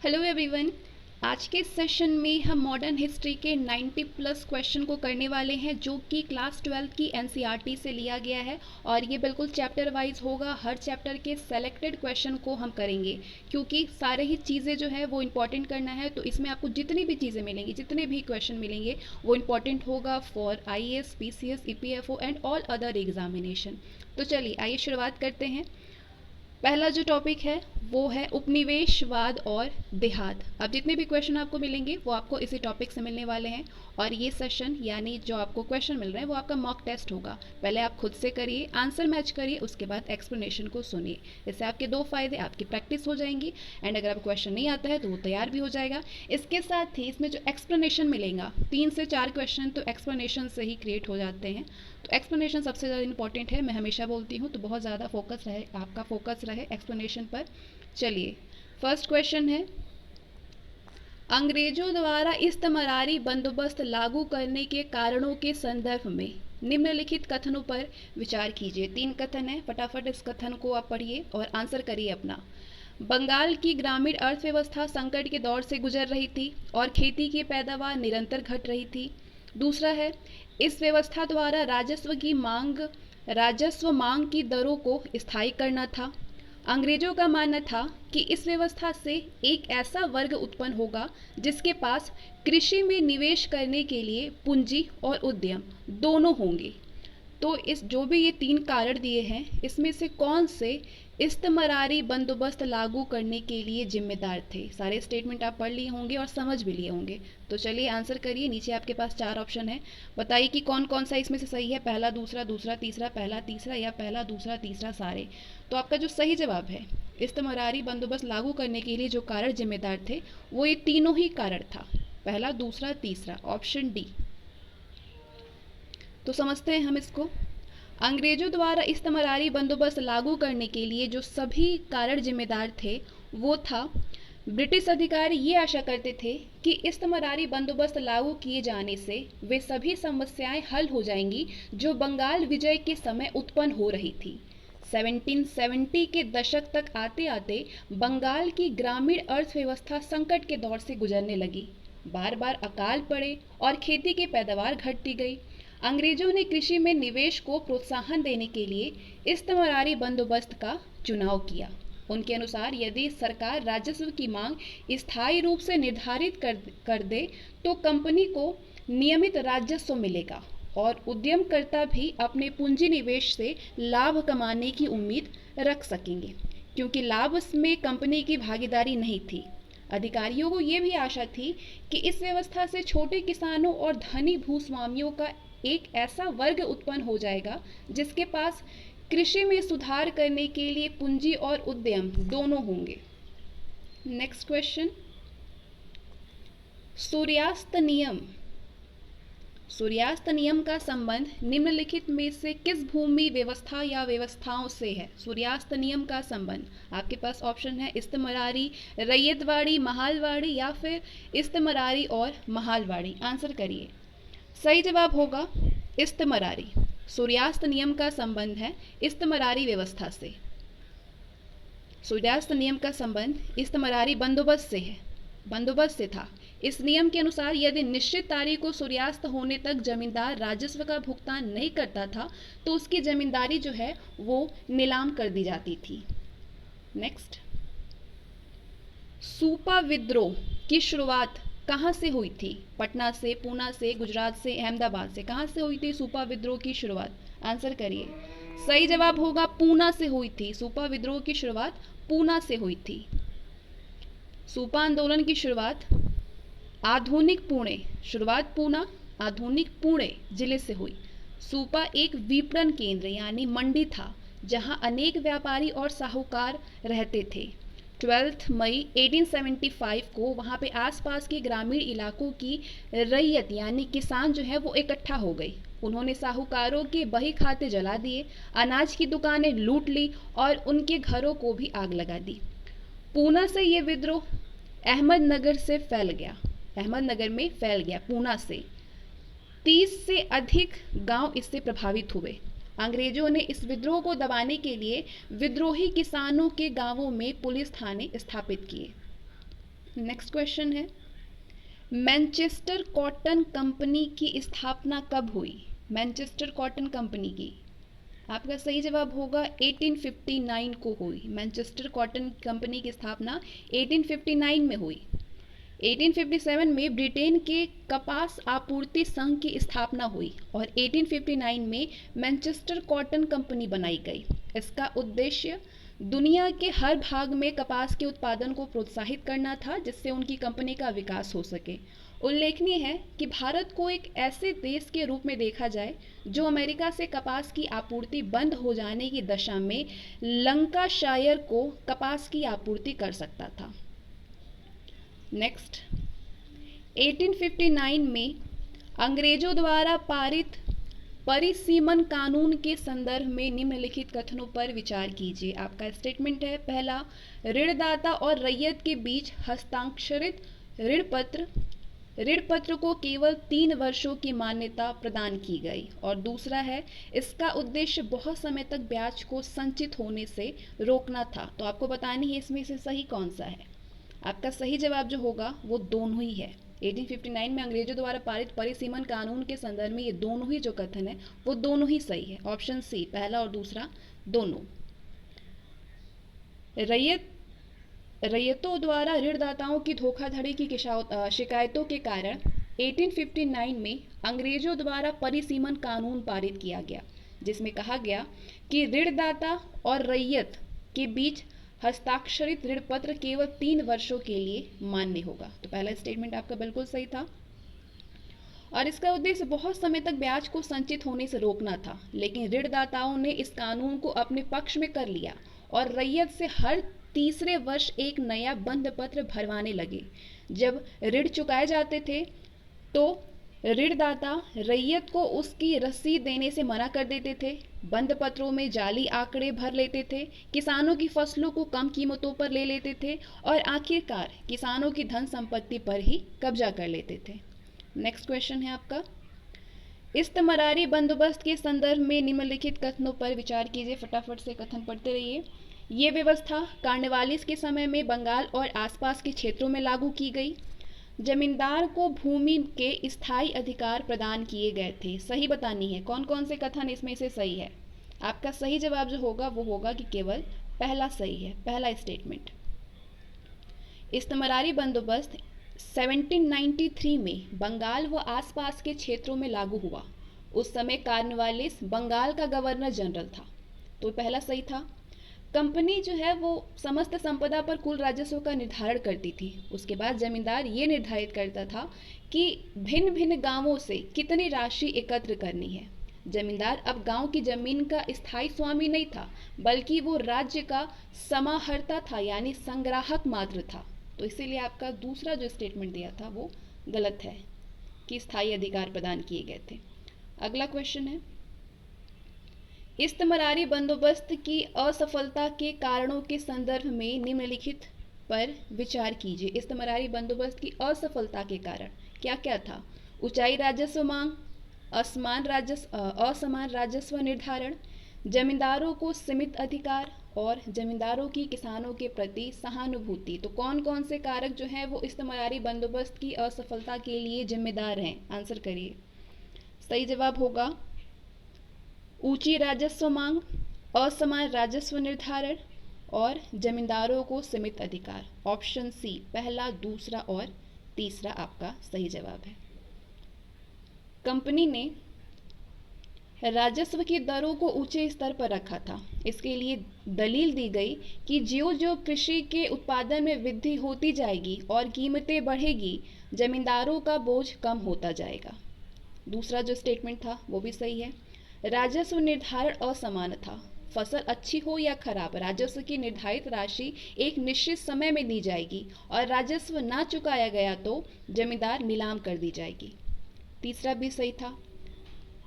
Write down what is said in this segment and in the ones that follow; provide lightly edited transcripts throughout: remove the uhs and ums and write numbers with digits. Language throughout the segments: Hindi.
Hello everyone. आज के सेशन में हम मॉडर्न हिस्ट्री के 90 प्लस क्वेश्चन को करने वाले हैं जो कि क्लास 12 की एनसीईआरटी से लिया गया है और ये बिल्कुल चैप्टर वाइज होगा। हर चैप्टर के सेलेक्टेड क्वेश्चन को हम करेंगे क्योंकि सारे ही चीज़ें जो है वो इम्पॉर्टेंट करना है। तो इसमें आपको जितनी भी चीज़ें मिलेंगी, जितने भी क्वेश्चन मिलेंगे वो इम्पॉर्टेंट होगा for IAS, PCS, EPFO and all other examination. तो चलिए आइए शुरुआत करते हैं। पहला जो टॉपिक है वो है उपनिवेशवाद और देहात। अब जितने भी क्वेश्चन आपको मिलेंगे वो आपको इसी टॉपिक से मिलने वाले हैं और ये सेशन यानी जो आपको क्वेश्चन मिल रहे हैं वो आपका मॉक टेस्ट होगा। पहले आप खुद से करिए, आंसर मैच करिए, उसके बाद एक्सप्लेनेशन को सुनिए। इससे आपके दो फायदे, आपकी प्रैक्टिस हो जाएंगी एंड अगर आपको क्वेश्चन नहीं आता है तो वो तैयार भी हो जाएगा। इसके साथ ही इसमें जो एक्सप्लेनेशन मिलेगा 3 से 4 क्वेश्चन तो एक्सप्लेनेशन से ही क्रिएट हो जाते हैं। तो एक्सप्लेनेशन सबसे ज़्यादा इंपॉर्टेंट है, मैं हमेशा बोलती हूँ। तो बहुत ज़्यादा फोकस रहे, आपका फोकस रहे एक्सप्लेनेशन पर। चलिए फर्स्ट क्वेश्चन है, अंग्रेजों द्वारा इस्तमरारी बंदोबस्त लागू करने के कारणों के संदर्भ में निम्नलिखित कथनों पर विचार कीजिए। 3 कथन है, फटाफट इस कथन को आप पढ़िए और आंसर करिए अपना। बंगाल की ग्रामीण अर्थव्यवस्था संकट के दौर से गुजर रही थी और खेती की पैदावार निरंतर घट रही थी। दूसरा है, इस व्यवस्था द्वारा राजस्व मांग की दरों को स्थायी करना था। अंग्रेजों का मानना था कि इस व्यवस्था से एक ऐसा वर्ग उत्पन्न होगा जिसके पास कृषि में निवेश करने के लिए पूंजी और उद्यम दोनों होंगे। तो इस जो भी ये 3 कारण दिए हैं इसमें से कौन से इस्तमरारी बंदोबस्त लागू करने के लिए जिम्मेदार थे? सारे स्टेटमेंट आप पढ़ लिए होंगे और समझ भी लिए होंगे। तो चलिए आंसर करिए। नीचे आपके पास 4 ऑप्शन है, बताइए कि कौन कौन सा इसमें से सही है। पहला, दूसरा, दूसरा, तीसरा, पहला, तीसरा या पहला, दूसरा, तीसरा सारे। तो आपका जो सही जवाब है, इस्तमरारी बंदोबस्त लागू करने के लिए जो कारण जिम्मेदार थे वो ये तीनों ही कारण था, पहला, दूसरा, तीसरा, ऑप्शन डी। तो समझते हैं हम इसको। अंग्रेजों द्वारा इस्तमरारी बंदोबस्त लागू करने के लिए जो सभी कारण जिम्मेदार थे वो था, ब्रिटिश अधिकारी ये आशा करते थे कि इस्तमरारी बंदोबस्त लागू किए जाने से वे सभी समस्याएं हल हो जाएंगी जो बंगाल विजय के समय उत्पन्न हो रही थी। 1770 के दशक तक आते आते बंगाल की ग्रामीण अर्थव्यवस्था संकट के दौर से गुजरने लगी। बार बार अकाल पड़े और खेती की पैदावार घटती गई। अंग्रेजों ने कृषि में निवेश को प्रोत्साहन देने के लिए इस्तमरारी बंदोबस्त का चुनाव किया। उनके अनुसार यदि सरकार राजस्व की मांग स्थायी रूप से निर्धारित कर दे तो कंपनी को नियमित राजस्व मिलेगा और उद्यमकर्ता भी अपने पूंजी निवेश से लाभ कमाने की उम्मीद रख सकेंगे, क्योंकि लाभ में कंपनी की भागीदारी नहीं थी। अधिकारियों को ये भी आशा थी कि इस व्यवस्था से छोटे किसानों और धनी भूस्वामियों का एक ऐसा वर्ग उत्पन्न हो जाएगा जिसके पास कृषि में सुधार करने के लिए पूंजी और उद्यम दोनों होंगे। नेक्स्ट क्वेश्चन, सूर्यास्त नियम। सूर्यास्त नियम का संबंध निम्नलिखित में से किस भूमि व्यवस्था या व्यवस्थाओं से है? सूर्यास्त नियम का संबंध आपके पास ऑप्शन है, इस्तमरारी, रैयतवाड़ी, महालवाड़ी या फिर इस्तमरारी और महालवाड़ी। आंसर करिए। सही जवाब होगा इस्तमरारी। सूर्यास्त नियम का संबंध है इस्तमरारी व्यवस्था से। सूर्यास्त नियम का संबंध इस्तमरारी बंदोबस्त से था। इस नियम के अनुसार यदि निश्चित तारीख को सूर्यास्त होने तक जमींदार राजस्व का भुगतान नहीं करता था तो उसकी जमींदारी जो है वो नीलाम कर दी जाती थी। नेक्स्ट, सूपा विद्रोह की शुरुआत कहाँ से हुई थी? पटना से, पूना से, गुजरात से, अहमदाबाद से? कहाँ से हुई थी सूपा विद्रोह की शुरुआत? आंसर करिए। सही जवाब होगा पूना से हुई थी। सूपा विद्रोह की शुरुआत पूना से हुई थी। सूपा आंदोलन की शुरुआत आधुनिक पुणे, शुरुआत पूना, आधुनिक पुणे जिले से हुई। सूपा एक विपणन केंद्र यानी मंडी था जहां अनेक व्यापारी और साहूकार रहते थे। 12 मई 1875 को वहाँ पे आसपास के ग्रामीण इलाकों की रैयत यानी किसान जो है वो इकट्ठा हो गई। उन्होंने साहूकारों के बही खाते जला दिए, अनाज की दुकानें लूट ली और उनके घरों को भी आग लगा दी। पूना से ये विद्रोह अहमदनगर में फैल गया। पूना से 30 से अधिक गांव इससे प्रभावित हुए। अंग्रेजों ने इस विद्रोह को दबाने के लिए विद्रोही किसानों के गांवों में पुलिस थाने स्थापित किए। नेक्स्ट क्वेश्चन है, मैनचेस्टर कॉटन कंपनी की स्थापना कब हुई? मैनचेस्टर कॉटन कंपनी की, आपका सही जवाब होगा 1859 को हुई। मैनचेस्टर कॉटन कंपनी की स्थापना 1859 में हुई। 1857 में ब्रिटेन के कपास आपूर्ति संघ की स्थापना हुई और 1859 में मैनचेस्टर कॉटन कंपनी बनाई गई। इसका उद्देश्य दुनिया के हर भाग में कपास के उत्पादन को प्रोत्साहित करना था, जिससे उनकी कंपनी का विकास हो सके। उल्लेखनीय है कि भारत को एक ऐसे देश के रूप में देखा जाए जो अमेरिका से कपास की आपूर्ति बंद हो जाने की दशा में लंकाशायर को कपास की आपूर्ति कर सकता था। नेक्स्ट, 1859 में अंग्रेजों द्वारा पारित परिसीमन कानून के संदर्भ में निम्नलिखित कथनों पर विचार कीजिए। आपका स्टेटमेंट है, पहला, ऋणदाता और रैयत के बीच हस्ताक्षरित ऋण पत्र को केवल 3 वर्षों की मान्यता प्रदान की गई। और दूसरा है, इसका उद्देश्य बहुत समय तक ब्याज को संचित होने से रोकना था। तो आपको बतानी है इसमें से सही कौन सा है। आपका सही जवाब जो होगा वो दोनों ही है। 1859 में अंग्रेजों द्वारा पारित परिसीमन कानून के संदर्भ में ये दोनों ही जो कथन है वो दोनों ही सही है। ऑप्शन सी, पहला और दूसरा दोनों। रैयतों द्वारा ऋणदाताओं की धोखाधड़ी की शिकायतों के कारण 1859 में अंग्रेजों द्वारा परिसीमन कानून पारित किया गया, जिसमें कहा गया कि ऋणदाता और रैयत के बीच हस्ताक्षरित ऋण पत्र केवल 3 वर्षों के लिए मान्य होगा। तो पहला स्टेटमेंट आपका बिल्कुल सही था। और इसका उद्देश्य बहुत समय तक ब्याज को संचित होने से रोकना था, लेकिन ऋणदाताओं ने इस कानून को अपने पक्ष में कर लिया और रैयत से हर तीसरे वर्ष एक नया बंध पत्र भरवाने लगे। जब ऋण चुकाए जाते थे तो ऋणदाता रैयत को उसकी रसीद देने से मना कर देते थे, बंद पत्रों में जाली आंकड़े भर लेते थे, किसानों की फसलों को कम कीमतों पर ले लेते थे और आखिरकार किसानों की धन संपत्ति पर ही कब्जा कर लेते थे। नेक्स्ट क्वेश्चन है आपका, इस्तमरारी बंदोबस्त के संदर्भ में निम्नलिखित कथनों पर विचार कीजिए। फटाफट से कथन पढ़ते रहिए। ये व्यवस्था कार्नवालिस के समय में बंगाल और आसपास के क्षेत्रों में लागू की गई। जमींदार को भूमि के स्थायी अधिकार प्रदान किए गए थे। सही बतानी है कौन कौन से कथन इसमें से सही है। आपका सही जवाब जो होगा वो होगा कि केवल पहला सही है, पहला स्टेटमेंट। इस्तमरारी बंदोबस्त 1793 में बंगाल व आसपास के क्षेत्रों में लागू हुआ। उस समय कार्नवालिस बंगाल का गवर्नर जनरल था, तो पहला सही था। कंपनी जो है वो समस्त संपदा पर कुल राजस्व का निर्धारण करती थी। उसके बाद जमींदार ये निर्धारित करता था कि भिन्न भिन्न गांवों से कितनी राशि एकत्र करनी है। जमींदार अब गांव की जमीन का स्थायी स्वामी नहीं था, बल्कि वो राज्य का समाहर्ता था, यानी संग्राहक मात्र था। तो इसीलिए आपका दूसरा जो स्टेटमेंट दिया था वो गलत है कि स्थायी अधिकार प्रदान किए गए थे। अगला क्वेश्चन है, इस्तमरारी बंदोबस्त की असफलता के कारणों के संदर्भ में निम्नलिखित पर विचार कीजिए। इस्तमरारी बंदोबस्त की असफलता के कारण क्या क्या था? ऊंचाई राजस्व मांग, असमान राजस्व निर्धारण, जमींदारों को सीमित अधिकार और जमींदारों की किसानों के प्रति सहानुभूति। तो कौन कौन से कारक जो हैं वो इस्तमरारी बंदोबस्त की असफलता के लिए जिम्मेदार हैं? आंसर करिए। सही जवाब होगा ऊंची राजस्व मांग, असमान राजस्व निर्धारण और जमींदारों को सीमित अधिकार। ऑप्शन सी, पहला, दूसरा और तीसरा आपका सही जवाब है। कंपनी ने राजस्व की दरों को ऊंचे स्तर पर रखा था। इसके लिए दलील दी गई कि ज्यों ज्यों कृषि के उत्पादन में वृद्धि होती जाएगी और कीमतें बढ़ेगी, जमींदारों का बोझ कम होता जाएगा। दूसरा जो स्टेटमेंट था वो भी सही है। राजस्व निर्धारण असमान था। फसल अच्छी हो या खराब, राजस्व की निर्धारित राशि एक निश्चित समय में दी जाएगी और राजस्व ना चुकाया गया तो जमींदार नीलाम कर दी जाएगी। तीसरा भी सही था।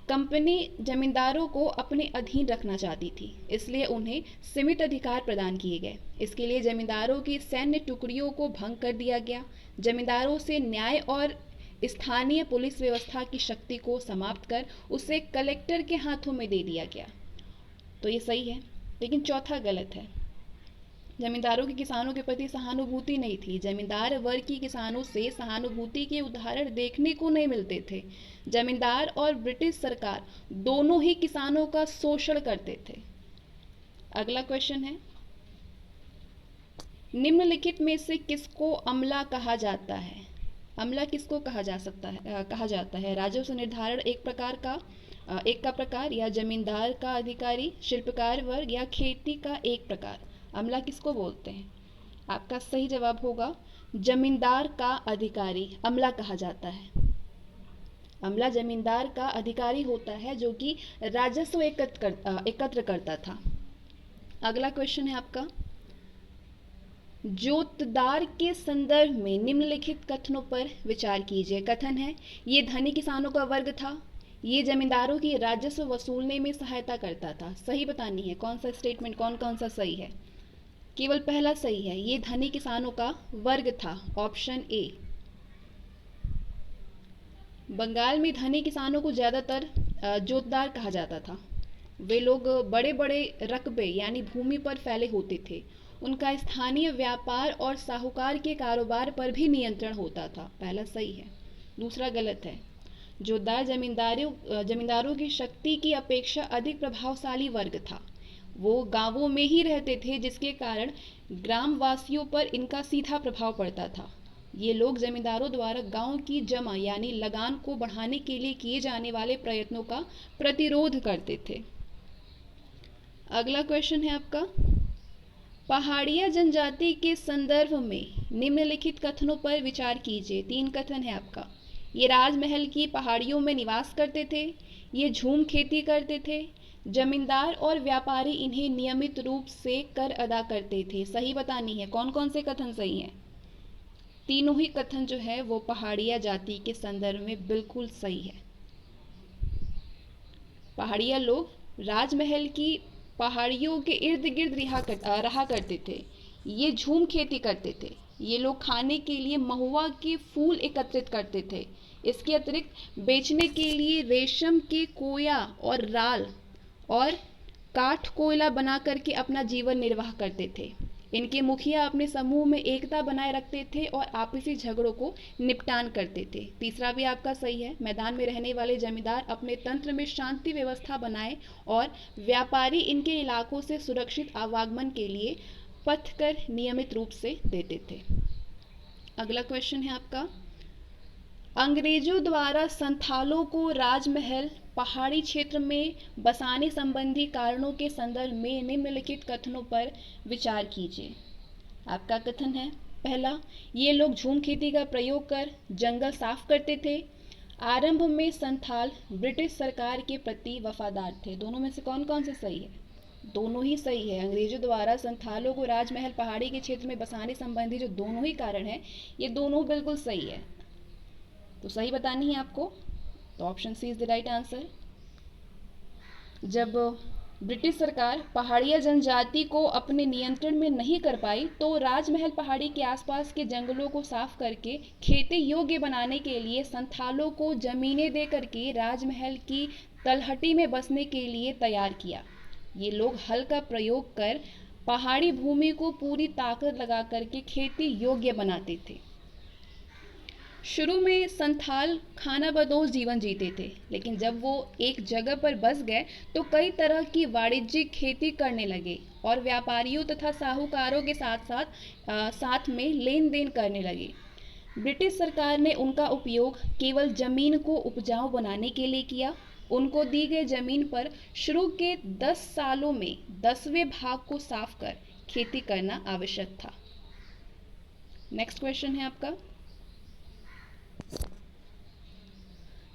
कंपनी जमींदारों को अपने अधीन रखना चाहती थी, इसलिए उन्हें सीमित अधिकार प्रदान किए गए। इसके लिए जमींदारों की सैन्य टुकड़ियों को भंग कर दिया गया। जमींदारों से न्याय और स्थानीय पुलिस व्यवस्था की शक्ति को समाप्त कर उसे कलेक्टर के हाथों में दे दिया गया। तो ये सही है, लेकिन चौथा गलत है। जमींदारों की किसानों के प्रति सहानुभूति नहीं थी। जमींदार वर्ग की किसानों से सहानुभूति के उदाहरण देखने को नहीं मिलते थे। जमींदार और ब्रिटिश सरकार दोनों ही किसानों का शोषण करते थे। अगला क्वेश्चन है, निम्नलिखित में से किसको अमला कहा जाता है? अमला किसको कहा जाता है? राजस्व निर्धारण एक का प्रकार, या जमींदार का अधिकारी, शिल्पकार वर्ग, या खेती का एक प्रकार। अमला किसको बोलते हैं? आपका सही जवाब होगा जमींदार का अधिकारी अमला कहा जाता है। अमला जमींदार का अधिकारी होता है जो कि राजस्व एकत्र करता था। अगला क्वेश्चन है आपका, जोतदार के संदर्भ में निम्नलिखित कथनों पर विचार कीजिए। कथन है, ये धनी किसानों का वर्ग था, ये जमींदारों की राजस्व वसूलने में सहायता करता था। सही बतानी है कौन सा स्टेटमेंट कौन सा सही है। केवल पहला सही है, ये धनी किसानों का वर्ग था, ऑप्शन ए। बंगाल में धनी किसानों को ज्यादातर जोतदार कहा जाता था। वे लोग बड़े बड़े रकबे यानी भूमि पर फैले होते थे। उनका स्थानीय व्यापार और साहूकार के कारोबार पर भी नियंत्रण होता था। पहला सही है। दूसरा गलत है। जोतदार जमींदारों की शक्ति की अपेक्षा अधिक प्रभावशाली वर्ग था। वो गांवों में ही रहते थे, जिसके कारण ग्रामवासियों पर इनका सीधा प्रभाव पड़ता था। ये लोग जमींदारों द्वारा गांव की जमा यानी लगान को बढ़ाने के लिए किए जाने वाले प्रयत्नों का प्रतिरोध करते थे। अगला क्वेश्चन है आपका, पहाड़िया जनजाति के संदर्भ में निम्नलिखित कथनों पर विचार कीजिए। 3 कथन है आपका। ये राजमहल की पहाड़ियों में निवास करते थे, ये झूम खेती करते थे, जमींदार और व्यापारी इन्हें नियमित रूप से कर अदा करते थे। सही बतानी है कौन कौन से कथन सही हैं। तीनों ही कथन जो है वो पहाड़िया जाति के संदर्भ में बिल्कुल सही है। पहाड़िया लोग राजमहल की पहाड़ियों के इर्द गिर्द रहा करते थे। ये झूम खेती करते थे। ये लोग खाने के लिए महुआ के फूल एकत्रित करते थे। इसके अतिरिक्त बेचने के लिए रेशम के कोया और राल और काठ कोयला बना करके अपना जीवन निर्वाह करते थे। इनके मुखिया अपने समूह में एकता बनाए रखते थे और आपसी झगड़ों को निपटान करते थे। तीसरा भी आपका सही है। मैदान में रहने वाले जमींदार अपने तंत्र में शांति व्यवस्था बनाए और व्यापारी इनके इलाकों से सुरक्षित आवागमन के लिए पथकर नियमित रूप से देते थे। अगला क्वेश्चन है आपका, अंग्रेजों द्वारा संथालों को राजमहल पहाड़ी क्षेत्र में बसाने संबंधी कारणों के संदर्भ में निम्नलिखित कथनों पर विचार कीजिए। आपका कथन है, पहला, ये लोग झूम खेती का प्रयोग कर जंगल साफ करते थे। आरंभ में संथाल ब्रिटिश सरकार के प्रति वफादार थे। दोनों में से कौन कौन से सही है? दोनों ही सही है। अंग्रेजों द्वारा संथालों को राजमहल पहाड़ी के क्षेत्र में बसाने संबंधी जो दोनों ही कारण है, ये दोनों बिल्कुल सही है। तो सही बतानी है आपको, तो option C is the right answer. जब ब्रिटिश सरकार पहाड़िया जनजाति को अपने नियंत्रण में नहीं कर पाई, तो राजमहल पहाड़ी के आसपास के जंगलों को साफ करके खेती योग्य बनाने के लिए संथालों को जमीनें दे करके राजमहल की तलहटी में बसने के लिए तैयार किया। ये लोग हल का प्रयोग कर पहाड़ी भूमि को पूरी ताकत लगा करके खेती योग्य बनाते थे। शुरू में संथाल खानाबदोश जीवन जीते थे, लेकिन जब वो एक जगह पर बस गए तो कई तरह की वाणिज्यिक खेती करने लगे और व्यापारियों तथा साहूकारों के साथ में लेन देन करने लगे। ब्रिटिश सरकार ने उनका उपयोग केवल जमीन को उपजाऊ बनाने के लिए किया। उनको दी गई जमीन पर शुरू के 10 सालों में 10वें भाग को साफ कर खेती करना आवश्यक था। नेक्स्ट क्वेश्चन है आपका,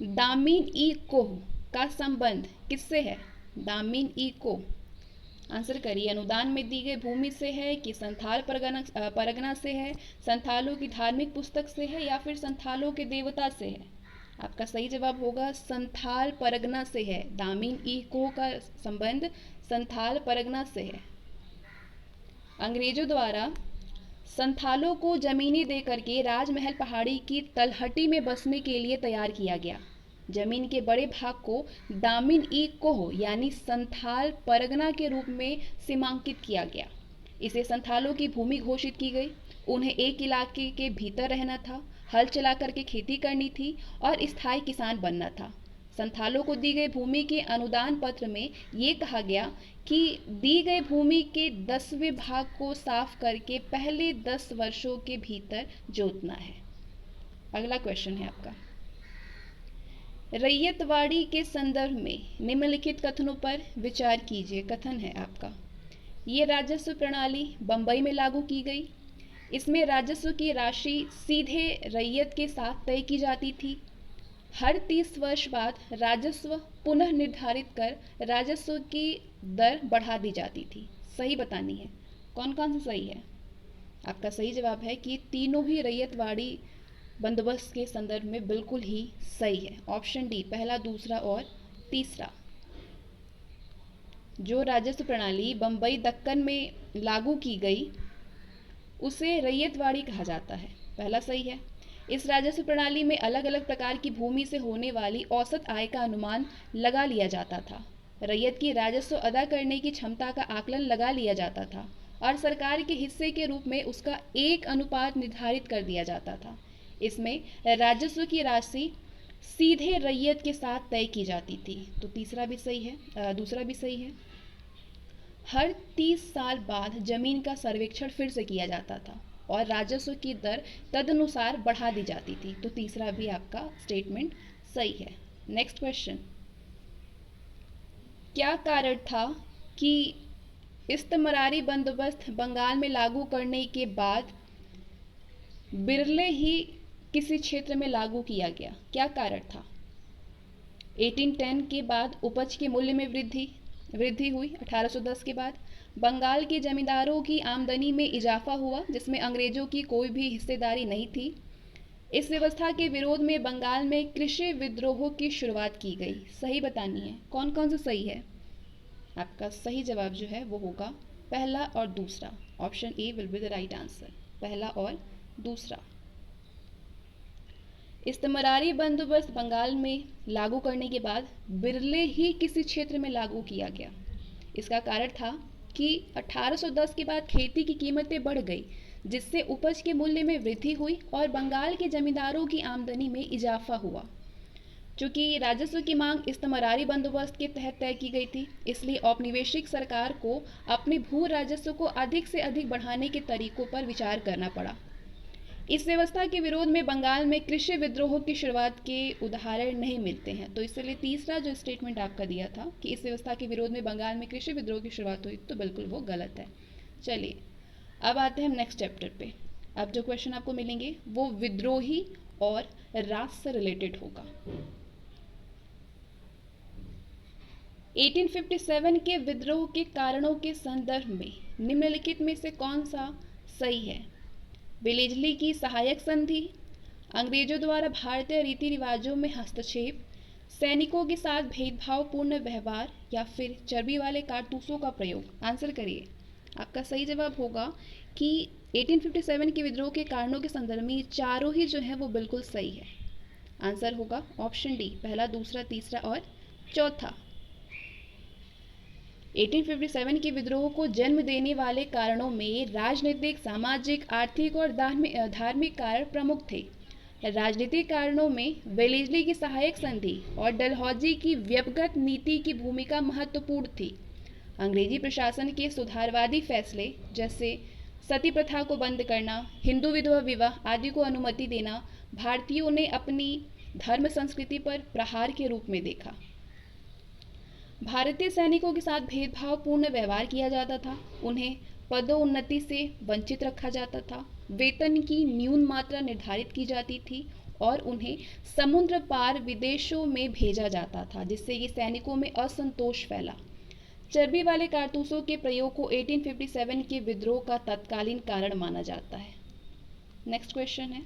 दामिन ई कोह का संबंध किससे है? दामिन ई कोह आंसर करिए। अनुदान में दी गई भूमि से है कि संथाल परगना से है, संथालों की धार्मिक पुस्तक से है, या फिर संथालों के देवता से है? आपका सही जवाब होगा संथाल परगना से है। दामिन ई कोह का संबंध संथाल परगना से है। अंग्रेजों द्वारा संथालों को जमीनें दे करके राजमहल पहाड़ी की तलहटी में बसने के लिए तैयार किया गया। जमीन के बड़े भाग को दामिन ई कोह यानी संथाल परगना के रूप में सीमांकित किया गया। इसे संथालों की भूमि घोषित की गई। उन्हें एक इलाके के भीतर रहना था, हल चला करके खेती करनी थी और स्थायी किसान बनना था। संथालों को दी गई भूमि के अनुदान पत्र में ये कहा गया कि दी गई भूमि के 10वें भाग को साफ करके पहले 10 वर्षों के भीतर जोतना है। अगला क्वेश्चन है आपका, रैयतवाड़ी के संदर्भ में निम्नलिखित कथनों पर विचार कीजिए। कथन है आपका, ये राजस्व प्रणाली बंबई में लागू की गई। इसमें राजस्व की राशि सीधे रैयत के साथ तय की जाती थी। हर 30 वर्ष बाद राजस्व पुनः निर्धारित कर राजस्व की दर बढ़ा दी जाती थी। सही बतानी है, कौन कौन सा सही है। आपका सही जवाब है कि तीनों ही रैयतवाड़ी बंदोबस्त के संदर्भ में बिल्कुल ही सही है। ऑप्शन डी, पहला, दूसरा और तीसरा। जो राजस्व प्रणाली बंबई दक्कन में लागू की गई उसे रैयतवाड़ी कहा जाता है, पहला सही है। इस राजस्व प्रणाली में अलग अलग प्रकार की भूमि से होने वाली औसत आय का अनुमान लगा लिया जाता था। रैयत की राजस्व अदा करने की क्षमता का आकलन लगा लिया जाता था और सरकार के हिस्से के रूप में उसका एक अनुपात निर्धारित कर दिया जाता था। इसमें राजस्व की राशि सीधे रैयत के साथ तय की जाती थी। तो तीसरा भी सही है, दूसरा भी सही है। हर 30 साल बाद जमीन का सर्वेक्षण फिर से किया जाता था और राजस्व की दर तदनुसार बढ़ा दी जाती थी। तो तीसरा भी आपका स्टेटमेंट सही है। नेक्स्ट क्वेश्चन, क्या कारण था कि इस्तमरारी बंदोबस्त बंगाल में लागू करने के बाद बिरले ही किसी क्षेत्र में लागू किया गया? क्या कारण था? 1810 के बाद उपज के मूल्य में वृद्धि हुई। 1810 के बाद बंगाल के जमींदारों की आमदनी में इजाफा हुआ जिसमें अंग्रेजों की कोई भी हिस्सेदारी नहीं थी। इस व्यवस्था के विरोध में बंगाल में कृषि विद्रोह की शुरुआत की गई। सही बतानी है, कौन कौन सा सही है। आपका सही जवाब जो है वो होगा पहला और दूसरा। Option A will be the right answer, पहला और दूसरा। इस्तमरारी बंदोबस्त बंगाल में लागू करने के बाद बिरले ही किसी क्षेत्र में लागू किया गया। इसका कारण था कि 1810 के बाद खेती की कीमतें बढ़ गई जिससे उपज के मूल्य में वृद्धि हुई और बंगाल के जमींदारों की आमदनी में इजाफा हुआ। चूंकि राजस्व की मांग इस्तमरारी बंदोबस्त के तहत तय की गई थी, इसलिए औपनिवेशिक सरकार को अपने भू राजस्व को अधिक से अधिक बढ़ाने के तरीकों पर विचार करना पड़ा। इस व्यवस्था के विरोध में बंगाल में कृषि विद्रोह की शुरुआत के उदाहरण नहीं मिलते हैं। तो इसलिए तीसरा जो स्टेटमेंट आपका दिया था कि इस व्यवस्था के विरोध में बंगाल में कृषि विद्रोह की शुरुआत हुई, तो बिल्कुल वो गलत है। चलिए अब आते हैं हम नेक्स्ट चैप्टर पे। अब जो क्वेश्चन आपको मिलेंगे वो विद्रोही और राष्ट्र से रिलेटेड होगा। 1857 के विद्रोह के कारणों के संदर्भ में निम्नलिखित में से कौन सा सही है? वेलेस्ली की सहायक संधि, अंग्रेजों द्वारा भारतीय रीति रिवाजों में हस्तक्षेप, सैनिकों के साथ भेदभावपूर्ण व्यवहार या फिर चर्बी वाले कारतूसों का प्रयोग। आंसर करिए। आपका सही जवाब होगा कि 1857 के विद्रोह के कारणों के संदर्भ में चारों ही जो है वो बिल्कुल सही है। आंसर होगा ऑप्शन डी, पहला, दूसरा, तीसरा और चौथा। 1857 के विद्रोह को जन्म देने वाले कारणों में राजनीतिक, सामाजिक, आर्थिक और धार्मिक कारण प्रमुख थे। राजनीतिक कारणों में वेलेस्ली की सहायक संधि और डलहौजी की व्यवगत नीति की भूमिका महत्वपूर्ण थी। अंग्रेजी प्रशासन के सुधारवादी फैसले जैसे सती प्रथा को बंद करना, हिंदू विधवा विवाह आदि को अनुमति देना भारतीयों ने अपनी धर्म संस्कृति पर प्रहार के रूप में देखा। भारतीय सैनिकों के साथ भेदभावपूर्ण व्यवहार किया जाता था, उन्हें पदोन्नति से वंचित रखा जाता था, वेतन की न्यून मात्रा निर्धारित की जाती थी और उन्हें समुद्र पार विदेशों में भेजा जाता था जिससे कि सैनिकों में असंतोष फैला। चर्बी वाले कारतूसों के प्रयोग को 1857 के विद्रोह का तत्कालीन कारण माना जाता है। नेक्स्ट क्वेश्चन है,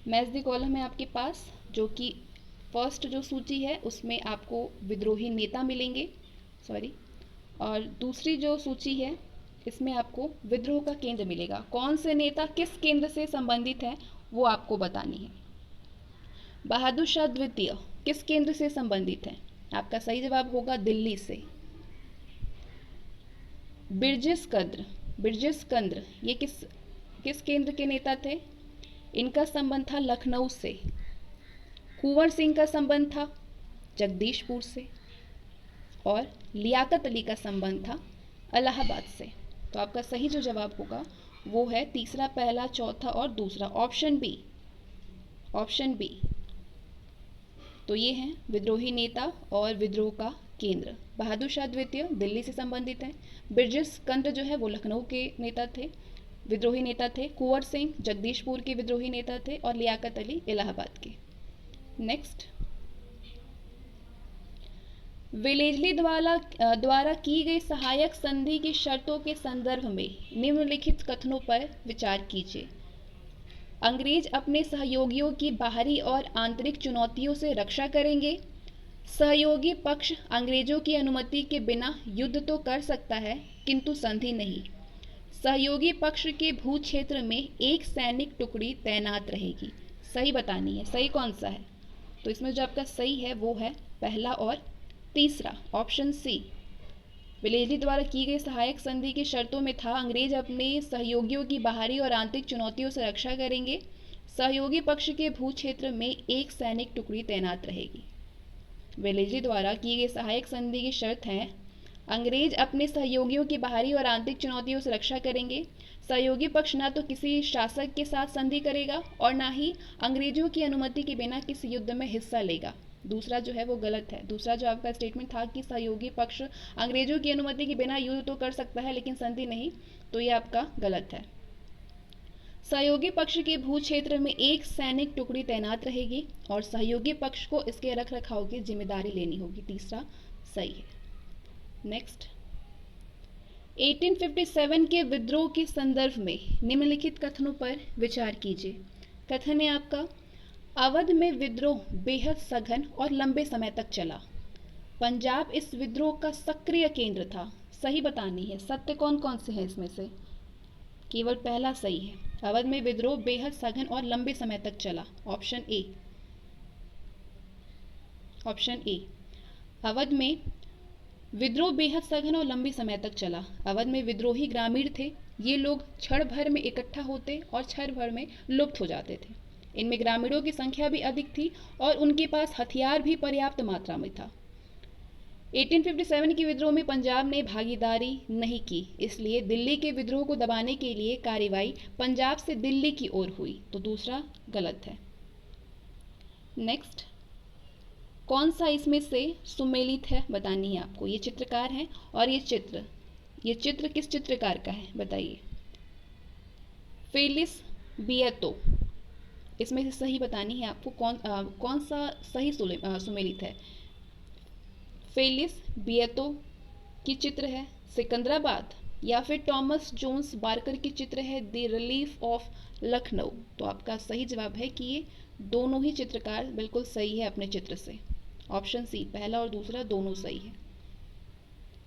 मैच द कॉलम है आपके पास, जो कि फर्स्ट जो सूची है उसमें आपको विद्रोही नेता मिलेंगे, और दूसरी जो सूची है इसमें आपको विद्रोह का केंद्र मिलेगा। कौन से नेता किस केंद्र से संबंधित है वो आपको बतानी है। बहादुर शाह द्वितीय किस केंद्र से संबंधित है? आपका सही जवाब होगा दिल्ली से। बिरजिस कद्र बिरजिस कंद्र ये किस केंद्र के नेता थे? इनका संबंध था लखनऊ से। कुंवर सिंह का संबंध था जगदीशपुर से और लियाकत अली का संबंध था इलाहाबाद से। तो आपका सही जो जवाब होगा वो है तीसरा, पहला, चौथा और दूसरा, ऑप्शन बी। Option B. तो ये हैं विद्रोही नेता और विद्रोह का केंद्र। बहादुर शाह द्वितीय दिल्ली से संबंधित हैं। बिरजिस कंद्र जो है वो लखनऊ के नेता थे, विद्रोही नेता थे। कुंवर सिंह जगदीशपुर के विद्रोही नेता थे और लियाकत अली इलाहाबाद के। नेक्स्ट, वेलेस्ली द्वारा की गई सहायक संधि की शर्तों के संदर्भ में निम्नलिखित कथनों पर विचार कीजिए। अंग्रेज अपने सहयोगियों की बाहरी और आंतरिक चुनौतियों से रक्षा करेंगे। सहयोगी पक्ष अंग्रेजों की अनुमति के बिना युद्ध तो कर सकता है किंतु संधि नहीं। सहयोगी पक्ष के भू क्षेत्र में एक सैनिक टुकड़ी तैनात रहेगी। सही बतानी है, सही कौन सा है? तो इसमें जो आपका सही है वो है पहला और तीसरा, ऑप्शन सी। वेलेस्ली द्वारा की गई सहायक संधि की शर्तों में था अंग्रेज अपने सहयोगियों की बाहरी और आंतरिक चुनौतियों से रक्षा करेंगे। सहयोगी पक्ष के भू क्षेत्र में एक सैनिक टुकड़ी तैनात रहेगी। वेलेस्ली द्वारा की गई सहायक संधि की शर्त है अंग्रेज अपने सहयोगियों की बाहरी और आंतरिक चुनौतियों से रक्षा करेंगे। सहयोगी पक्ष ना तो किसी शासक के साथ संधि करेगा और ना ही अंग्रेजों की अनुमति के बिना किसी युद्ध में हिस्सा लेगा। दूसरा जो है वो गलत है। दूसरा जो आपका स्टेटमेंट था कि सहयोगी पक्ष अंग्रेजों की अनुमति के बिना युद्ध तो कर सकता है लेकिन संधि नहीं, तो ये आपका गलत है। सहयोगी पक्ष के भू क्षेत्र में एक सैनिक टुकड़ी तैनात रहेगी और सहयोगी पक्ष को इसके रख रखाव की जिम्मेदारी लेनी होगी। तीसरा सही है। नेक्स्ट, 1857 के विद्रोह के संदर्भ में निम्नलिखित कथनों पर विचार कीजिए। कथन है आपका, अवध में विद्रोह बेहद सघन और लंबे समय तक चला। पंजाब इस विद्रोह का सक्रिय केंद्र था। सही बतानी है, सत्य कौन कौन से हैं इसमें से? केवल पहला सही है। अवध में विद्रोह बेहद सघन और लंबे समय तक चला, ऑप्शन ए। ऑप्शन ए, अवध में विद्रोह बेहद सघन और लंबे समय तक चला। अवध में विद्रोही ग्रामीण थे। ये लोग क्षण भर में इकट्ठा होते और क्षण भर में लुप्त हो जाते थे। इनमें ग्रामीणों की संख्या भी अधिक थी और उनके पास हथियार भी पर्याप्त मात्रा में था। 1857 के विद्रोह में पंजाब ने भागीदारी नहीं की, इसलिए दिल्ली के विद्रोह को दबाने के लिए कार्रवाई पंजाब से दिल्ली की ओर हुई। तो दूसरा गलत है। नेक्स्ट, कौन सा इसमें से सुमेलित है बतानी है आपको। ये चित्रकार हैं और ये चित्र किस चित्रकार का है बताइए। फेलिस बिएतो। इसमें से सही बतानी है आपको, कौन सा सही सुमेलित है। फेलिस बिएतो की चित्र है सिकंदराबाद या फिर टॉमस जोन्स बार्कर की चित्र है द रिलीफ ऑफ लखनऊ। तो आपका सही जवाब है कि ये दोनों ही चित्रकार बिल्कुल सही है अपने चित्र से। ऑप्शन सी, पहला और दूसरा दोनों सही है।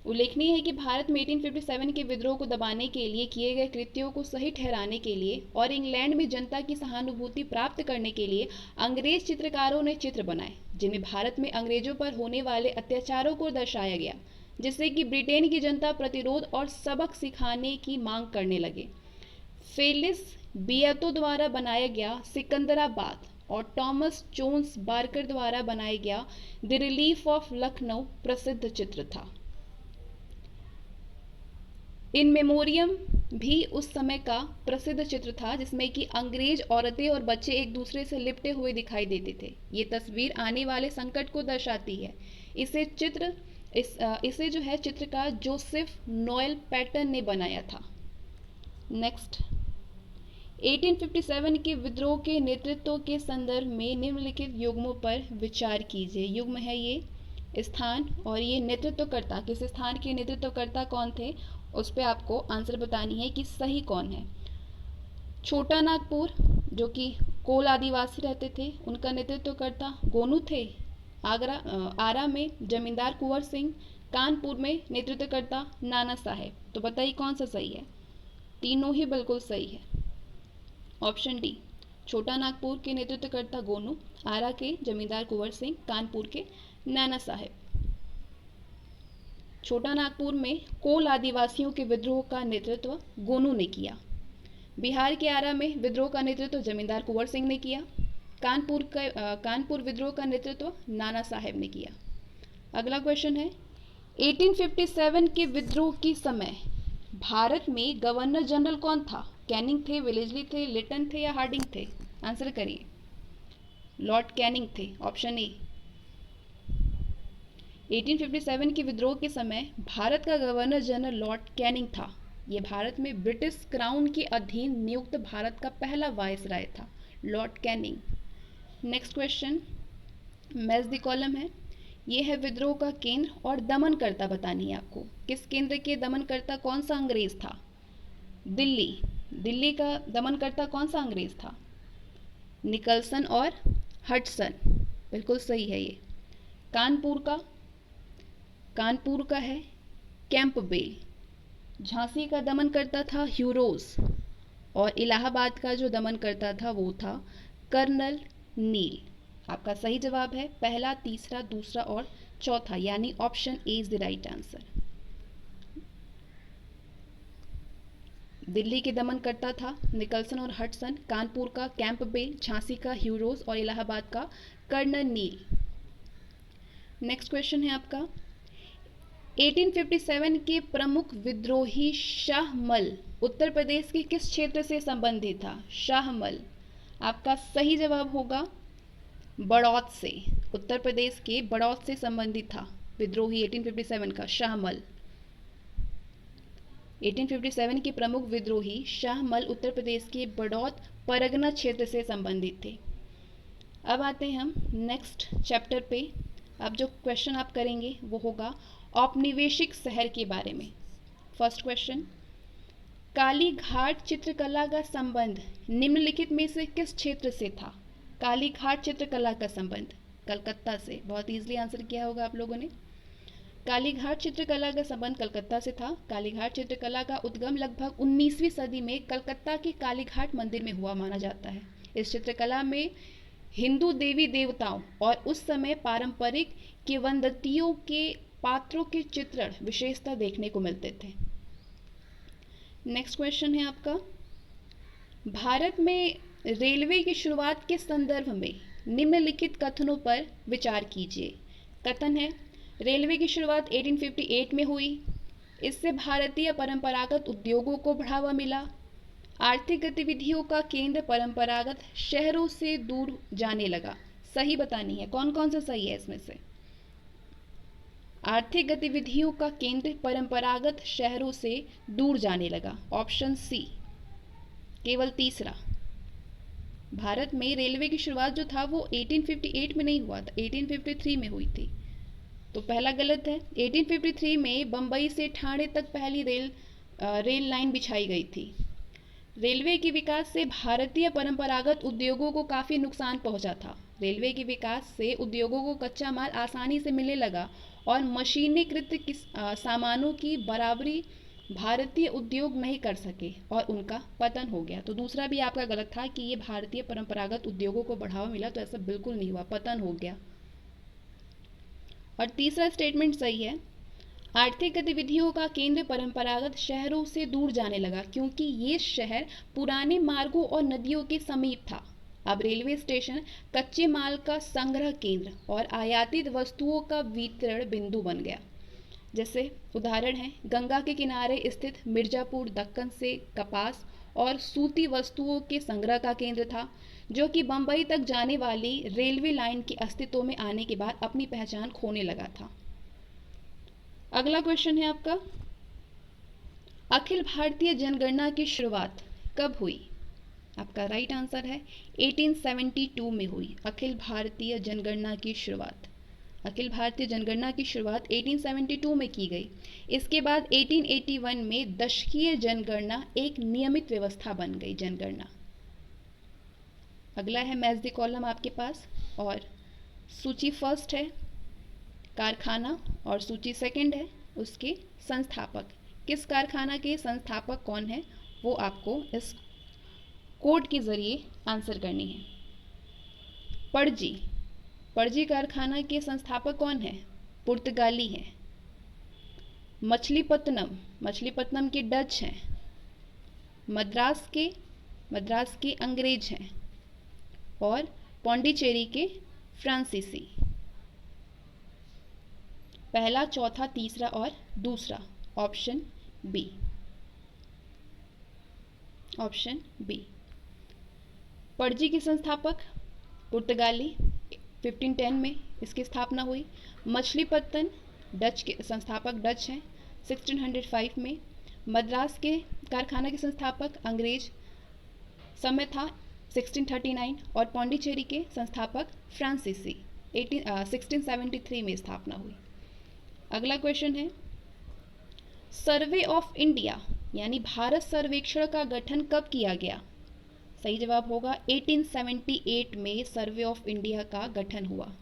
उल्लेखनीय है कि भारत में 1857 के विद्रोह को दबाने के लिए किए गए कृत्यों को सही ठहराने के लिए और इंग्लैंड में जनता की सहानुभूति प्राप्त करने के लिए अंग्रेज चित्रकारों ने चित्र बनाए जिनमें भारत में अंग्रेजों पर होने वाले अत्याचारों को दर्शाया गया, जिससे कि ब्रिटेन की जनता प्रतिरोध और सबक सिखाने की मांग करने लगे। फेलिस बिएतो द्वारा बनाया गया सिकंदराबाद और टॉमस जोन्स बार्कर द्वारा बनाया गया द रिलीफ ऑफ लखनऊ प्रसिद्ध चित्र था। इन मेमोरियम भी उस समय का प्रसिद्ध चित्र था जिसमें कि अंग्रेज औरतें और बच्चे एक दूसरे से लिपटे हुए दिखाई देते थे। ये तस्वीर आने वाले संकट को दर्शाती है। इसे जो है चित्रकार जोसेफ नोएल पैटर्न ने बनाया था। नेक्स्ट, 1857 के विद्रोह के नेतृत्व के संदर्भ में निम्नलिखित युग्मों पर विचार कीजिए। युग्म है ये स्थान और ये नेतृत्वकर्ता, किस स्थान के नेतृत्वकर्ता कौन थे उस पर आपको आंसर बतानी है कि सही कौन है। छोटा नागपुर जो कि कोल आदिवासी रहते थे, उनका नेतृत्वकर्ता गोनू थे। आरा में जमींदार कुंवर सिंह, कानपुर में नेतृत्वकर्ता नाना साहेब। तो बताइए कौन सा सही है? तीनों ही बिल्कुल सही है। ऑप्शन डी, छोटा नागपुर के नेतृत्वकर्ता गोनू, आरा के जमींदार कुंवर सिंह, कानपुर के नाना साहेब। छोटा नागपुर में कोल आदिवासियों के विद्रोह का नेतृत्व गोनू ने किया। बिहार के आरा में विद्रोह का नेतृत्व जमींदार कुंवर सिंह ने किया। कानपुर विद्रोह का नेतृत्व नाना साहेब ने किया। अगला क्वेश्चन है 1857 के विद्रोह के समय भारत में गवर्नर जनरल कौन था? कैनिंग थे, वेलेस्ली थे, लिटन थे या हार्डिंग थे? आंसर करिए। लॉर्ड कैनिंग थे, ऑप्शन ए। 1857 के विद्रोह के समय भारत का गवर्नर जनरल लॉर्ड कैनिंग था। यह भारत में ब्रिटिश क्राउन के अधीन नियुक्त भारत का पहला वायसराय था, Lord Canning. Next question match the column है। यह है विद्रोह का केंद्र और दमनकर्ता बतानी है आपको। किस केंद्र के दमनकर्ता कौन सा अंग्रेज था? दिल्ली का दमनकर्ता कौन सा अंग्रेज था? निकलसन और हडसन, बिल्कुल सही है ये। कानपुर का है कैंपबेल। झांसी का दमनकर्ता था ह्यूरोज और इलाहाबाद का जो दमनकर्ता था वो था कर्नल नील। आपका सही जवाब है पहला, तीसरा, दूसरा और चौथा, यानी option A is the right answer. Delhi के दमनकर्ता था निकलसन और हडसन, कानपुर का कैंपबेल, झांसी का ह्यूरोज और इलाहाबाद का कर्नल नील। नेक्स्ट क्वेश्चन है आपका 1857 के प्रमुख विद्रोही शाहमल उत्तर प्रदेश के किस क्षेत्र से संबंधित था? शाहमल, आपका सही जवाब होगा बड़ौत से। उत्तर प्रदेश के बड़ौत से संबंधित था विद्रोही 1857 का शाहमल। 1857 के प्रमुख विद्रोही शाहमल उत्तर प्रदेश के बड़ौत परगना क्षेत्र से संबंधित थे। अब आते हैं हम नेक्स्ट चैप्टर पे। अब जो क्वेश्चन आप करेंगे वो होगा औपनिवेशिक शहर के बारे में। फर्स्ट क्वेश्चन, काली घाट चित्रकला का संबंध निम्नलिखित में से किस क्षेत्र से था? काली घाट चित्रकला का संबंध कलकत्ता से। बहुत इजीली आंसर किया होगा आप लोगों ने। काली घाट चित्रकला का संबंध कलकत्ता से था। काली घाट चित्रकला का उद्गम लगभग 19वीं सदी में कलकत्ता के काली घाट मंदिर में हुआ माना जाता है। इस चित्रकला में हिंदू देवी देवताओं और उस समय पारंपरिक किंवदंतियों के पात्रों के चित्रण विशेषता देखने को मिलते थे। नेक्स्ट क्वेश्चन है आपका, भारत में रेलवे की शुरुआत के संदर्भ में निम्नलिखित कथनों पर विचार कीजिए। कथन है, रेलवे की शुरुआत 1858 में हुई। इससे भारतीय परंपरागत उद्योगों को बढ़ावा मिला। आर्थिक गतिविधियों का केंद्र परंपरागत शहरों से दूर जाने लगा। सही बतानी है, कौन कौन सा सही है इसमें से? आर्थिक गतिविधियों का केंद्र परंपरागत शहरों से दूर जाने लगा, ऑप्शन सी। केवल तीसरा, भारत में रेलवे की शुरुआत जो था वो 1858 में नहीं हुआ था, 1853 में हुई थी, तो पहला गलत है। 1853 में बंबई से ठाणे तक पहली रेल लाइन बिछाई गई थी। रेलवे के विकास से भारतीय परंपरागत उद्योगों को काफ़ी नुकसान पहुंचा था। रेलवे के विकास से उद्योगों को कच्चा माल आसानी से मिलने लगा और मशीनीकृत सामानों की बराबरी भारतीय उद्योग नहीं कर सके और उनका पतन हो गया। तो दूसरा भी आपका गलत था कि ये भारतीय परंपरागत उद्योगों को बढ़ावा मिला, तो ऐसा बिल्कुल नहीं हुआ, पतन हो गया। और तीसरा स्टेटमेंट सही है, आर्थिक गतिविधियों का केंद्र परंपरागत शहरों से दूर जाने लगा क्योंकि ये शहर पुराने मार्गों और नदियों के समीप था। अब रेलवे स्टेशन कच्चे माल का संग्रह केंद्र और आयातित वस्तुओं का वितरण बिंदु बन गया। जैसे उदाहरण है गंगा के किनारे स्थित मिर्जापुर दक्कन से कपास और सूती वस्तुओं के संग्रह का केंद्र था, जो कि बंबई तक जाने वाली रेलवे लाइन के अस्तित्व में आने के बाद अपनी पहचान खोने लगा था। अगला क्वेश्चन है आपका, अखिल भारतीय जनगणना की शुरुआत कब हुई? आपका राइट आंसर है 1872 में हुई अखिल भारतीय जनगणना की शुरुआत। अखिल भारतीय जनगणना की शुरुआत 1872 में की गई। इसके बाद 1881 में दशकीय जनगणना एक नियमित व्यवस्था बन गई जनगणना। अगला है मैच द कॉलम आपके पास, और सूची फर्स्ट है कारखाना और सूची सेकंड है उसके संस्थापक। किस कारखाना के संस्थापक कौन है वो आपको इस कोड के जरिए आंसर करनी है। पणजी कारखाना के संस्थापक कौन है? पुर्तगाली हैं। मछलीपत्तनम के डच हैं, मद्रास के अंग्रेज हैं और पौंडीचेरी के फ्रांसीसी। पहला, चौथा, तीसरा और दूसरा, ऑप्शन बी। पणजी के संस्थापक पुर्तगाली, 1510 में इसकी स्थापना हुई। मछलीपत्तन डच के संस्थापक डच हैं, 1605 में। मद्रास के कारखाना के संस्थापक अंग्रेज, समय था 1639। और पौंडीचेरी के संस्थापक फ्रांसीसी, 1673 में स्थापना हुई। अगला क्वेश्चन है, सर्वे ऑफ इंडिया यानी भारत सर्वेक्षण का गठन कब किया गया? सही जवाब होगा 1878 में सर्वे ऑफ इंडिया का गठन हुआ।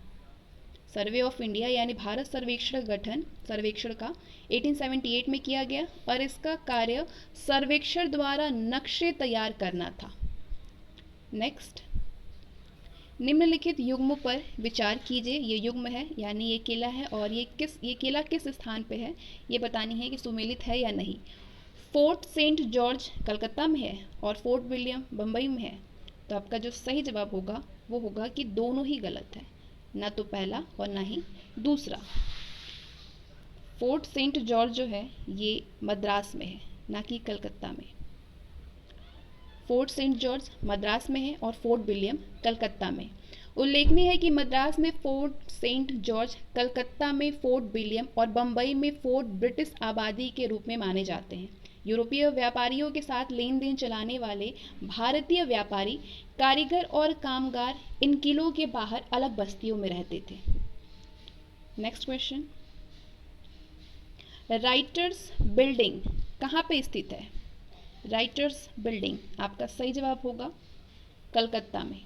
सर्वे ऑफ इंडिया यानी भारत सर्वेक्षण का 1878 में किया गया और इसका कार्य सर्वेक्षण द्वारा नक्शे तैयार करना था। नेक्स्ट, निम्नलिखित युग्मों पर विचार कीजिए। ये युग्म है यानी ये किला है और ये किला किस स्थान पे है ये बतानी है कि सुमेलित है या नहीं। फोर्ट सेंट जॉर्ज कलकत्ता में है और फोर्ट विलियम बम्बई में है। तो आपका जो सही जवाब होगा वो होगा कि दोनों ही गलत है, ना तो पहला और ना ही दूसरा। फोर्ट सेंट जॉर्ज जो है ये मद्रास में है, ना कि कलकत्ता में। फोर्ट सेंट जॉर्ज मद्रास में है और फोर्ट विलियम कलकत्ता में। उल्लेखनीय है कि मद्रास में फोर्ट सेंट जॉर्ज, कलकत्ता में फोर्ट विलियम और बम्बई में फोर्ट ब्रिटिश आबादी के रूप में माने जाते हैं। यूरोपीय व्यापारियों के साथ लेन देन चलाने वाले भारतीय व्यापारी, कारीगर और कामगार इन किलों के बाहर अलग बस्तियों में रहते थे। नेक्स्ट क्वेश्चन, राइटर्स बिल्डिंग कहाँ पे स्थित है? राइटर्स बिल्डिंग आपका सही जवाब होगा कलकत्ता में।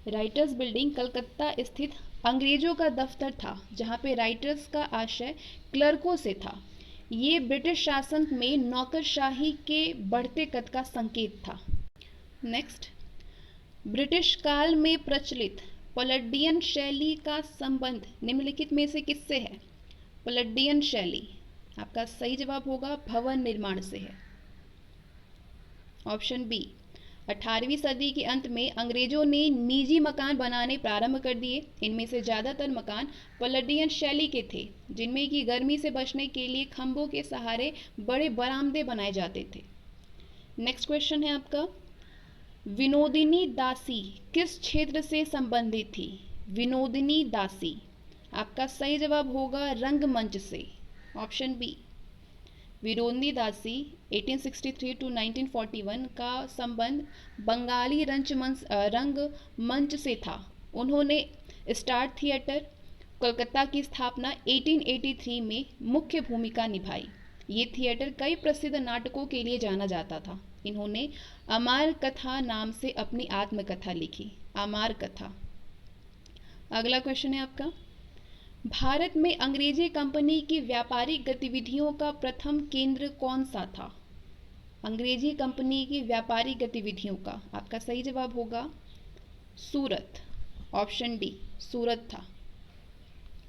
राइटर्स बिल्डिंग कलकत्ता स्थित अंग्रेजों का दफ्तर था, जहां पे राइटर्स का आशय क्लर्कों से था। ये ब्रिटिश शासन में नौकरशाही के बढ़ते कद का संकेत था। नेक्स्ट, ब्रिटिश काल में प्रचलित पलडियन शैली का संबंध निम्नलिखित में से किससे है? पलडियन शैली आपका सही जवाब होगा भवन निर्माण से है, ऑप्शन बी। 18वीं सदी के अंत में अंग्रेजों ने निजी मकान बनाने प्रारंभ कर दिए। इनमें से ज़्यादातर मकान पलडियन शैली के थे, जिनमें कि गर्मी से बचने के लिए खंभों के सहारे बड़े बरामदे बनाए जाते थे। नेक्स्ट क्वेश्चन है आपका, विनोदिनी दासी किस क्षेत्र से संबंधित थी? विनोदिनी दासी आपका सही जवाब होगा रंगमंच से, ऑप्शन बी। विनोदिनी दासी 1863 टू 1941 का संबंध बंगाली रंगमंच से था। उन्होंने स्टार थिएटर कोलकाता की स्थापना 1883 में मुख्य भूमिका निभाई। ये थिएटर कई प्रसिद्ध नाटकों के लिए जाना जाता था। इन्होंने अमार कथा नाम से अपनी आत्मकथा लिखी, अमार कथा। अगला क्वेश्चन है आपका, भारत में अंग्रेजी कंपनी की व्यापारिक गतिविधियों का प्रथम केंद्र कौन सा था? अंग्रेजी कंपनी की व्यापारिक गतिविधियों का आपका सही जवाब होगा सूरत, ऑप्शन डी, सूरत था।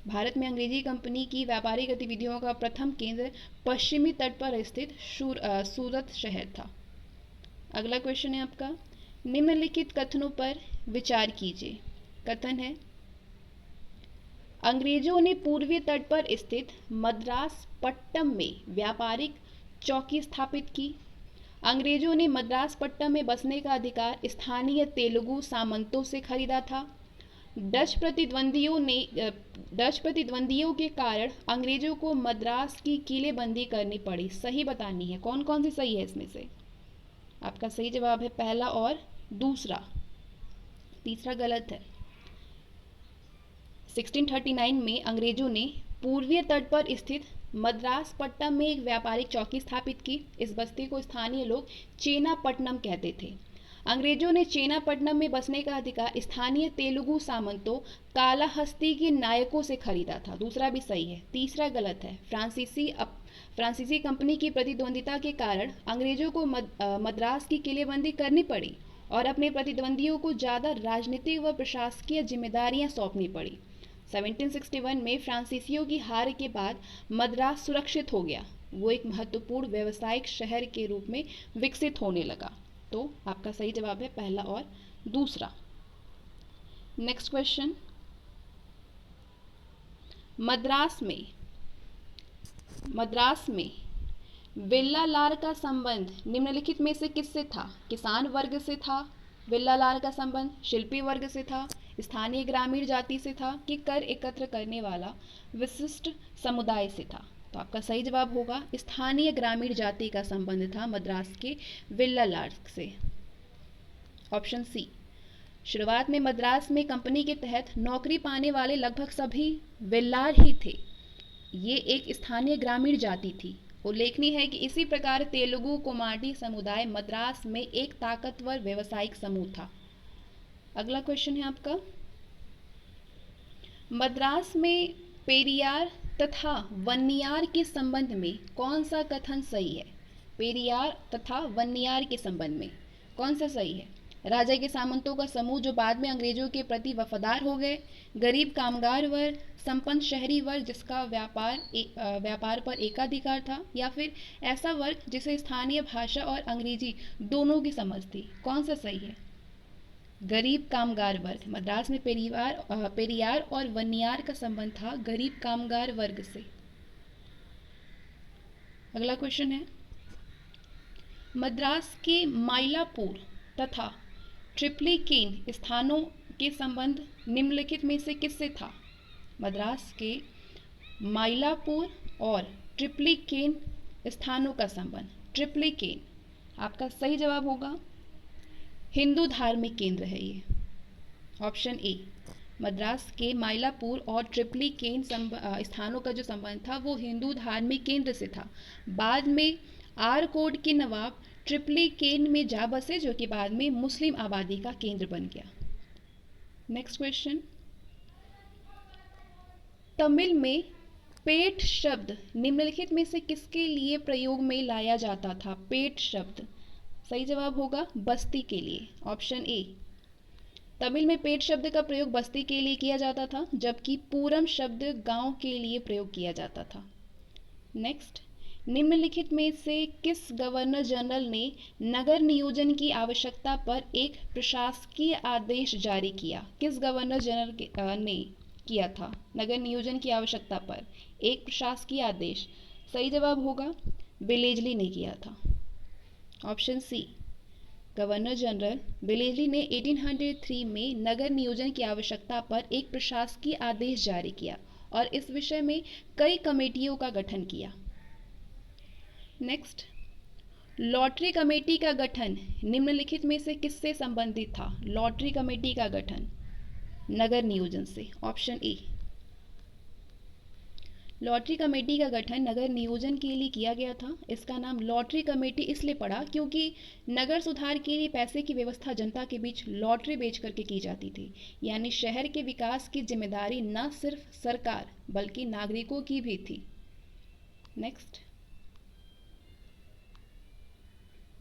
भारत में अंग्रेजी कंपनी की व्यापारिक गतिविधियों का प्रथम केंद्र पश्चिमी तट पर स्थित सूरत शहर था। अगला क्वेश्चन है आपका, निम्नलिखित कथनों पर विचार कीजिए। कथन है, अंग्रेजों ने पूर्वी तट पर स्थित मद्रास पट्टम में व्यापारिक चौकी स्थापित की। अंग्रेजों ने मद्रास पट्टम में बसने का अधिकार स्थानीय तेलुगु सामंतों से खरीदा था। डच प्रतिद्वंदियों के कारण अंग्रेजों को मद्रास की किलेबंदी करनी पड़ी। सही बतानी है, कौन कौन सी सही है इसमें से? आपका सही जवाब है पहला और दूसरा, तीसरा गलत है। 1639 में अंग्रेजों ने पूर्वीय तट पर स्थित मद्रास पट्टम में एक व्यापारिक चौकी स्थापित की। इस बस्ती को स्थानीय लोग चेनापट्टनम कहते थे। अंग्रेजों ने चेनापट्टनम में बसने का अधिकार स्थानीय तेलुगु सामंतों कालाहस्ती के नायकों से खरीदा था। दूसरा भी सही है, तीसरा गलत है। फ्रांसीसी कंपनी की प्रतिद्वंदिता के कारण अंग्रेजों को मद्रास की किलेबंदी करनी पड़ी और अपने प्रतिद्वंदियों को ज़्यादा राजनीतिक व प्रशासकीय जिम्मेदारियां सौंपनी पड़ी। 1761 में फ्रांसीसियों की हार के बाद मद्रास सुरक्षित हो गया, वो एक महत्वपूर्ण व्यावसायिक शहर के रूप में विकसित होने लगा। तो आपका सही जवाब है पहला और दूसरा। नेक्स्ट क्वेश्चन, मद्रास में वेल्लालार का संबंध निम्नलिखित में से किससे था? किसान वर्ग से था वेल्लालार का संबंध, शिल्पी वर्ग से था, स्थानीय ग्रामीण जाति से था, कि कर एकत्र करने वाला विशिष्ट समुदाय से था? तो आपका सही जवाब होगा स्थानीय ग्रामीण जाति का संबंध था मद्रास के वेल्लालार से, ऑप्शन सी। शुरुआत में मद्रास में कंपनी के तहत नौकरी पाने वाले लगभग सभी वेल्लार ही थे। ये एक स्थानीय ग्रामीण जाति थी। उल्लेखनीय है कि इसी प्रकार तेलुगु कोमाडी समुदाय मद्रास में एक ताकतवर व्यावसायिक समूह था। अगला क्वेश्चन है आपका, मद्रास में पेरियार तथा वन्नियार के संबंध में कौन सा कथन सही है? पेरियार तथा वन्नियार के संबंध में कौन सा सही है? राजा के सामंतों का समूह जो बाद में अंग्रेजों के प्रति वफादार हो गए, गरीब कामगार वर्ग, संपन्न शहरी वर्ग जिसका व्यापार पर एकाधिकार था, या फिर ऐसा वर्ग जिसे स्थानीय भाषा और अंग्रेजी दोनों की समझ थी? कौन सा सही है? गरीब कामगार वर्ग। मद्रास में पेरियार और वन्नियार का संबंध था गरीब कामगार वर्ग से। अगला क्वेश्चन है, मद्रास के माइलापुर तथा ट्रिप्लिकेन स्थानों के संबंध निम्नलिखित में से किससे था? मद्रास के माइलापुर और ट्रिप्लिकेन स्थानों का संबंध, ट्रिप्लिकेन आपका सही जवाब होगा हिंदू धार्मिक केंद्र है ये, ऑप्शन ए। मद्रास के माइलापुर और ट्रिप्लिकेन स्थानों का जो संबंध था वो हिंदू धार्मिक केंद्र से था। बाद में आरकोट के नवाब ट्रिप्लिकेन में जा बसे, जो कि बाद में मुस्लिम आबादी का केंद्र बन गया। नेक्स्ट क्वेश्चन, तमिल में पेट शब्द निम्नलिखित में से किसके लिए प्रयोग में लाया जाता था? पेट शब्द सही जवाब होगा बस्ती के लिए, ऑप्शन ए। तमिल में पेट शब्द का प्रयोग बस्ती के लिए किया जाता था, जबकि पूरम शब्द गांव के लिए प्रयोग किया जाता था। नेक्स्ट, निम्नलिखित में से किस गवर्नर जनरल ने नगर नियोजन की आवश्यकता पर एक प्रशासकीय आदेश जारी किया? किस गवर्नर जनरल ने किया था नगर नियोजन की आवश्यकता पर एक प्रशासकीय आदेश? सही जवाब होगा वेलेस्ली ने किया था, option C. Governor general Wellesley ने 1803 में नगर नियोजन की आवश्यकता पर एक प्रशासकीय आदेश जारी किया और इस विषय में कई कमेटियों का गठन किया। नेक्स्ट, लॉटरी कमेटी का गठन निम्नलिखित में से किससे संबंधित था? लॉटरी कमेटी का गठन नगर नियोजन से, ऑप्शन ए। लॉटरी कमेटी का गठन नगर नियोजन के लिए किया गया था। इसका नाम लॉटरी कमेटी इसलिए पड़ा क्योंकि नगर सुधार के लिए पैसे की व्यवस्था जनता के बीच लॉटरी बेच करके की जाती थी, यानी शहर के विकास की जिम्मेदारी न सिर्फ सरकार बल्कि नागरिकों की भी थी। नेक्स्ट,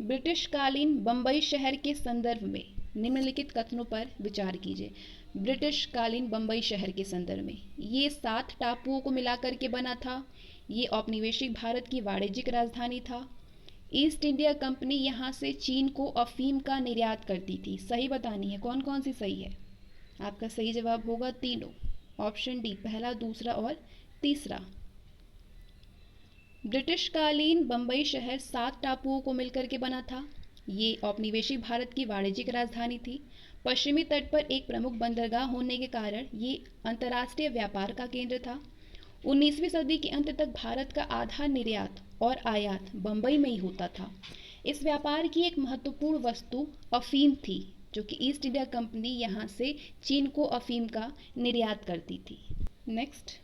ब्रिटिशकालीन बंबई शहर के संदर्भ में निम्नलिखित कथनों पर विचार कीजिए। ब्रिटिशकालीन बंबई शहर के संदर्भ में, ये 7 टापुओं को मिलाकर के बना था। ये औपनिवेशिक भारत की वाणिज्यिक राजधानी था। ईस्ट इंडिया कंपनी यहाँ से चीन को अफीम का निर्यात करती थी। सही बतानी है कौन कौन सी सही है। आपका सही जवाब होगा तीनों, ऑप्शन डी, पहला, दूसरा और तीसरा। ब्रिटिशकालीन बंबई शहर 7 टापुओं को मिलकर के बना था। ये औपनिवेशिक भारत की वाणिज्यिक राजधानी थी। पश्चिमी तट पर एक प्रमुख बंदरगाह होने के कारण ये अंतर्राष्ट्रीय व्यापार का केंद्र था। 19वीं सदी के अंत तक भारत का आधा निर्यात और आयात बंबई में ही होता था। इस व्यापार की एक महत्वपूर्ण वस्तु अफीम थी, जो कि ईस्ट इंडिया कंपनी यहाँ से चीन को अफीम का निर्यात करती थी। नेक्स्ट,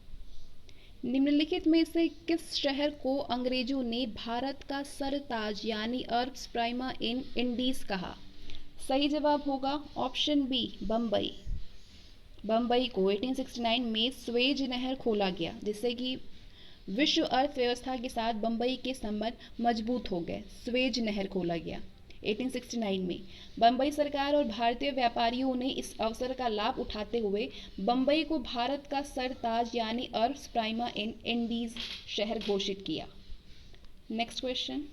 निम्नलिखित में से किस शहर को अंग्रेजों ने भारत का सरताज यानी अर्ब्स प्राइमा इन इंडीज कहा? सही जवाब होगा ऑप्शन बी, बम्बई। बम्बई को 1869 में स्वेज नहर खोला गया, जिससे कि विश्व अर्थव्यवस्था के साथ बम्बई के संबंध मजबूत हो गए। स्वेज नहर खोला गया 1869 में। बम्बई सरकार और भारतीय व्यापारियों ने इस अवसर का लाभ उठाते हुए बम्बई को भारत का सरताज यानी अर्ब्स प्राइमा इन इंडीज शहर घोषित किया। नेक्स्ट क्वेश्चन,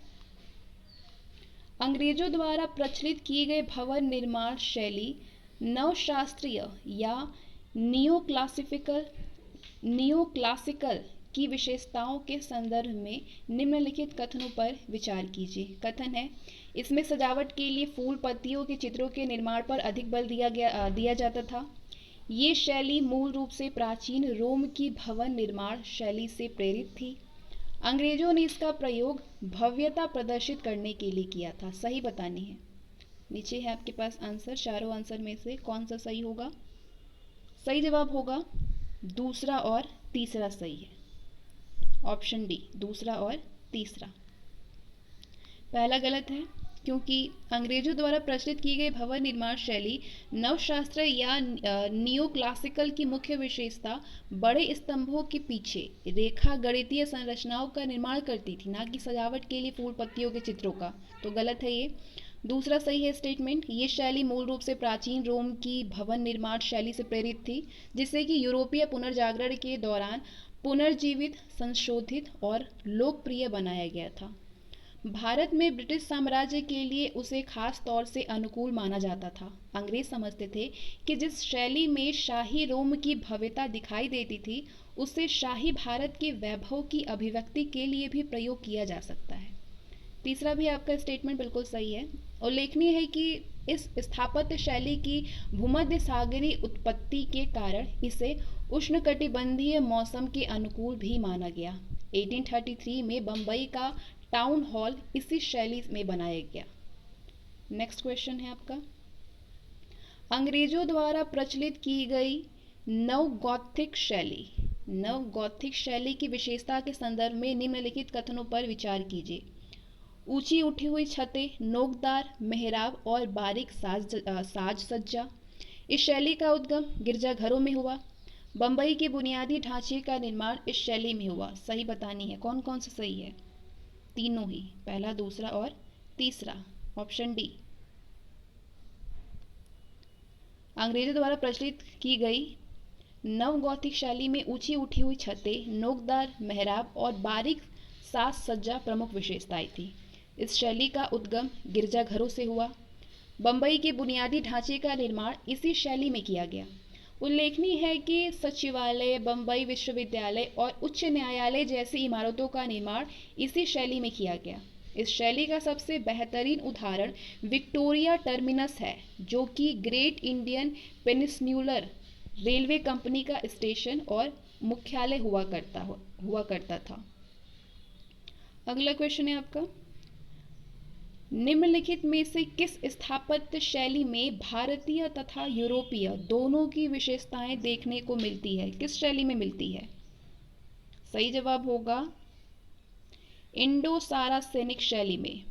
अंग्रेजों द्वारा प्रचलित किए गए भवन निर्माण शैली नवशास्त्रीय या नियोक्लासिकल की विशेषताओं के संदर्भ में निम्नलिखित कथनों पर विचार कीजिए। कथन है, इसमें सजावट के लिए फूल पत्तियों के चित्रों के निर्माण पर अधिक बल दिया जाता था। ये शैली मूल रूप से प्राचीन रोम की भवन निर्माण शैली से प्रेरित थी। अंग्रेजों ने इसका प्रयोग भव्यता प्रदर्शित करने के लिए किया था। सही बतानी है। नीचे है आपके पास आंसर, चारों आंसर में से कौन सा सही होगा? सही जवाब होगा दूसरा और तीसरा सही है। ऑप्शन डी, दूसरा और तीसरा। पहला गलत है, क्योंकि अंग्रेजों द्वारा प्रचलित की गई भवन निर्माण शैली नवशास्त्र या नियो क्लासिकल की मुख्य विशेषता बड़े स्तंभों के पीछे रेखा गणितीय संरचनाओं का निर्माण करती थी, ना कि सजावट के लिए फूल पत्तियों के चित्रों का। तो गलत है ये। दूसरा सही है स्टेटमेंट, ये शैली मूल रूप से प्राचीन रोम की भवन निर्माण शैली से प्रेरित थी, जिससे कि यूरोपीय पुनर्जागरण के दौरान पुनर्जीवित, संशोधित और लोकप्रिय बनाया गया था। भारत में ब्रिटिश साम्राज्य के लिए उसे खास तौर से अनुकूल माना जाता था। अंग्रेज समझते थे कि जिस शैली में शाही रोम की भव्यता दिखाई देती थी, उसे शाही भारत के वैभव की अभिव्यक्ति के लिए भी प्रयोग किया जा सकता है। तीसरा भी आपका स्टेटमेंट बिल्कुल सही है। उल्लेखनीय है कि इस स्थापत्य शैली की भूमध्य सागरीय उत्पत्ति के कारण इसे उष्णकटिबंधीय मौसम के अनुकूल भी माना गया। 1833 में बम्बई का टाउन हॉल इसी शैली में बनाया गया। नेक्स्ट क्वेश्चन है आपका, अंग्रेजों द्वारा प्रचलित की गई नव गॉथिक शैली की विशेषता के संदर्भ में निम्नलिखित कथनों पर विचार कीजिए। ऊंची उठी हुई छतें, नोकदार मेहराब और बारीक साज सज्जा। इस शैली का उद्गम गिरजाघरों में हुआ। बम्बई के बुनियादी ढांचे का निर्माण इस शैली में हुआ। सही बतानी है, कौन कौन सा सही है? तीनों ही, पहला, दूसरा और तीसरा। ऑप्शन डी, अंग्रेजों द्वारा प्रचलित की गई नव गॉथिक शैली में ऊंची उठी हुई छतें, नोकदार मेहराब और बारीक साज सज्जा प्रमुख विशेषताएं थी। इस शैली का उद्गम गिरजाघरों से हुआ। बम्बई के बुनियादी ढांचे का निर्माण इसी शैली में किया गया। उल्लेखनीय है कि सचिवालय, बम्बई विश्वविद्यालय और उच्च न्यायालय जैसी इमारतों का निर्माण इसी शैली में किया गया। इस शैली का सबसे बेहतरीन उदाहरण विक्टोरिया टर्मिनस है, जो कि great Indian peninsular railway company का स्टेशन और मुख्यालय हुआ करता था। अगला क्वेश्चन है आपका, निम्नलिखित में से किस स्थापत्य शैली में भारतीय तथा यूरोपीय दोनों की विशेषताएं देखने को मिलती है? किस शैली में मिलती है? सही जवाब होगा इंडो सारासेनिक शैली में।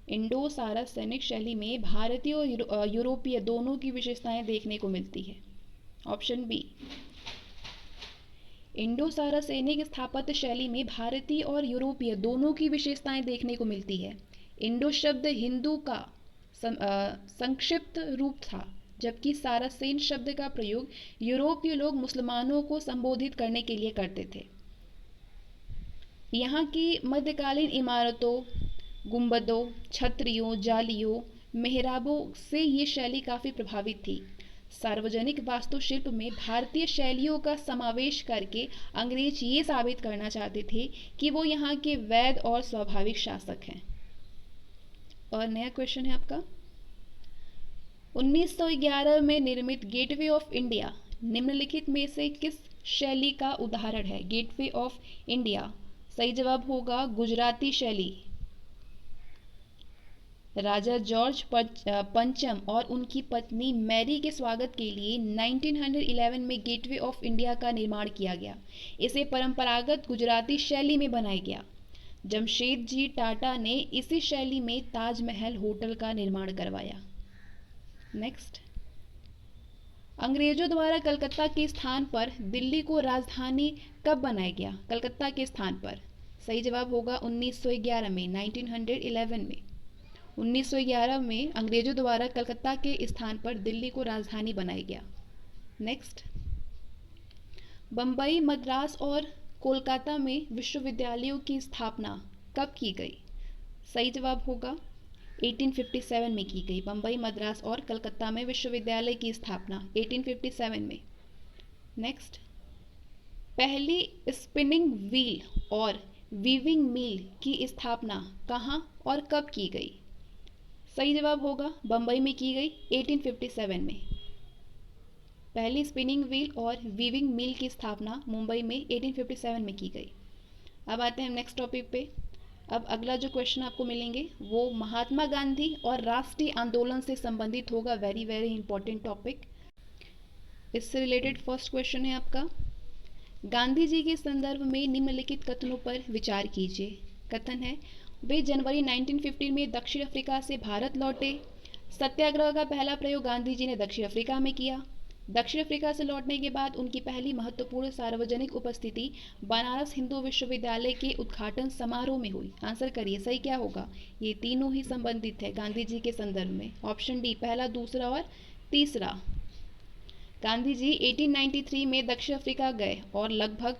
इंडो सारासेनिक शैली में भारतीय और यूरोपीय दोनों की विशेषताएं देखने को मिलती है। ऑप्शन बी, इंडो सारासेनिक स्थापत्य शैली में भारतीय और यूरोपीय दोनों की विशेषताएं देखने को मिलती है। इंडो शब्द हिंदू का संक्षिप्त रूप था, जबकि सारासेन शब्द का प्रयोग यूरोपीय लोग मुसलमानों को संबोधित करने के लिए करते थे। यहाँ की मध्यकालीन इमारतों, गुंबदों, छतरियों, जालियों, मेहराबों से ये शैली काफ़ी प्रभावित थी। सार्वजनिक वास्तुशिल्प में भारतीय शैलियों का समावेश करके अंग्रेज ये साबित करना चाहते थे कि वो यहाँ के वैध और स्वाभाविक शासक हैं। और नया क्वेश्चन है आपका, 1911 में निर्मित गेटवे ऑफ इंडिया निम्नलिखित में से किस शैली का उदाहरण है? गेटवे ऑफ इंडिया, सही जवाब होगा गुजराती शैली। राजा जॉर्ज पंचम और उनकी पत्नी मैरी के स्वागत के लिए 1911 में गेटवे ऑफ इंडिया का निर्माण किया गया। इसे परंपरागत गुजराती शैली में बनाया गया। जमशेदजी टाटा ने इसी शैली में ताजमहल होटल का निर्माण करवाया। नेक्स्ट, अंग्रेजों द्वारा कलकत्ता के स्थान पर दिल्ली को राजधानी कब बनाया गया? कलकत्ता के स्थान पर। सही जवाब होगा 1911 में, 1911 में। 1911 में अंग्रेजों द्वारा कलकत्ता के स्थान पर दिल्ली को राजधानी बनाया गया। नेक्स्ट, बम्बई, मद्रास और कोलकाता में विश्वविद्यालयों की स्थापना कब की गई? सही जवाब होगा 1857 में की गई। बम्बई, मद्रास और कलकत्ता में विश्वविद्यालय की स्थापना 1857 में। नेक्स्ट, पहली स्पिनिंग व्हील और वीविंग मिल की स्थापना कहाँ और कब की गई? सही जवाब होगा बम्बई में की गई 1857 में। पहली स्पिनिंग व्हील और वीविंग मिल की स्थापना मुंबई में 1857 में की गई। अब आते हैं नेक्स्ट टॉपिक पे। अब अगला जो क्वेश्चन आपको मिलेंगे वो महात्मा गांधी और राष्ट्रीय आंदोलन से संबंधित होगा। Very very important topic. इससे रिलेटेड फर्स्ट क्वेश्चन है आपका, गांधी जी के संदर्भ में निम्नलिखित कथनों पर विचार कीजिए। कथन है, वे जनवरी 1915 में दक्षिण अफ्रीका से भारत लौटे। सत्याग्रह का पहला प्रयोग गांधी जी ने दक्षिण अफ्रीका में किया। दक्षिण अफ्रीका से लौटने के बाद उनकी पहली महत्वपूर्ण सार्वजनिक उपस्थिति बनारस हिंदू विश्वविद्यालय के उद्घाटन समारोह में हुई। आंसर करिए, सही क्या होगा? ये तीनों ही संबंधित है गांधी जी के संदर्भ में। ऑप्शन डी, पहला, दूसरा और तीसरा। गांधी जी 1893 में दक्षिण अफ्रीका गए और लगभग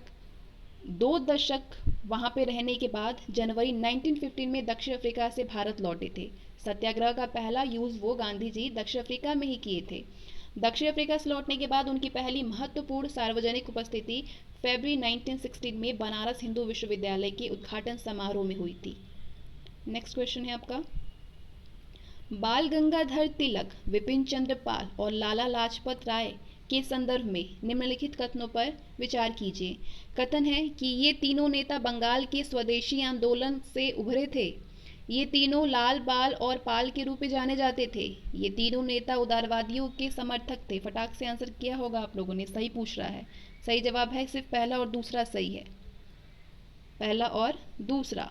2 दशक वहां पे रहने के बाद जनवरी 1915 में दक्षिण अफ्रीका से भारत लौटे थे। सत्याग्रह का पहला यूज वो गांधी जी दक्षिण अफ्रीका में ही किए थे। दक्षिण अफ्रीका से लौटने के बाद उनकी पहली महत्वपूर्ण सार्वजनिक उपस्थिति फरवरी 1916 में बनारस हिंदू विश्वविद्यालय के उद्घाटन समारोह में हुई थी। नेक्स्ट क्वेश्चन है आपका, बाल गंगाधर तिलक, विपिन चंद्र पाल और लाला लाजपत राय के संदर्भ में निम्नलिखित कथनों पर विचार कीजिए। कथन है कि ये तीनों नेता बंगाल के स्वदेशी आंदोलन से उभरे थे। ये तीनों लाल, बाल और पाल के रूप में जाने जाते थे। ये तीनों नेता उदारवादियों के समर्थक थे। फटाक से आंसर किया होगा आप लोगों ने, सही पूछ रहा है। सही जवाब है सिर्फ पहला और दूसरा सही है, पहला और दूसरा।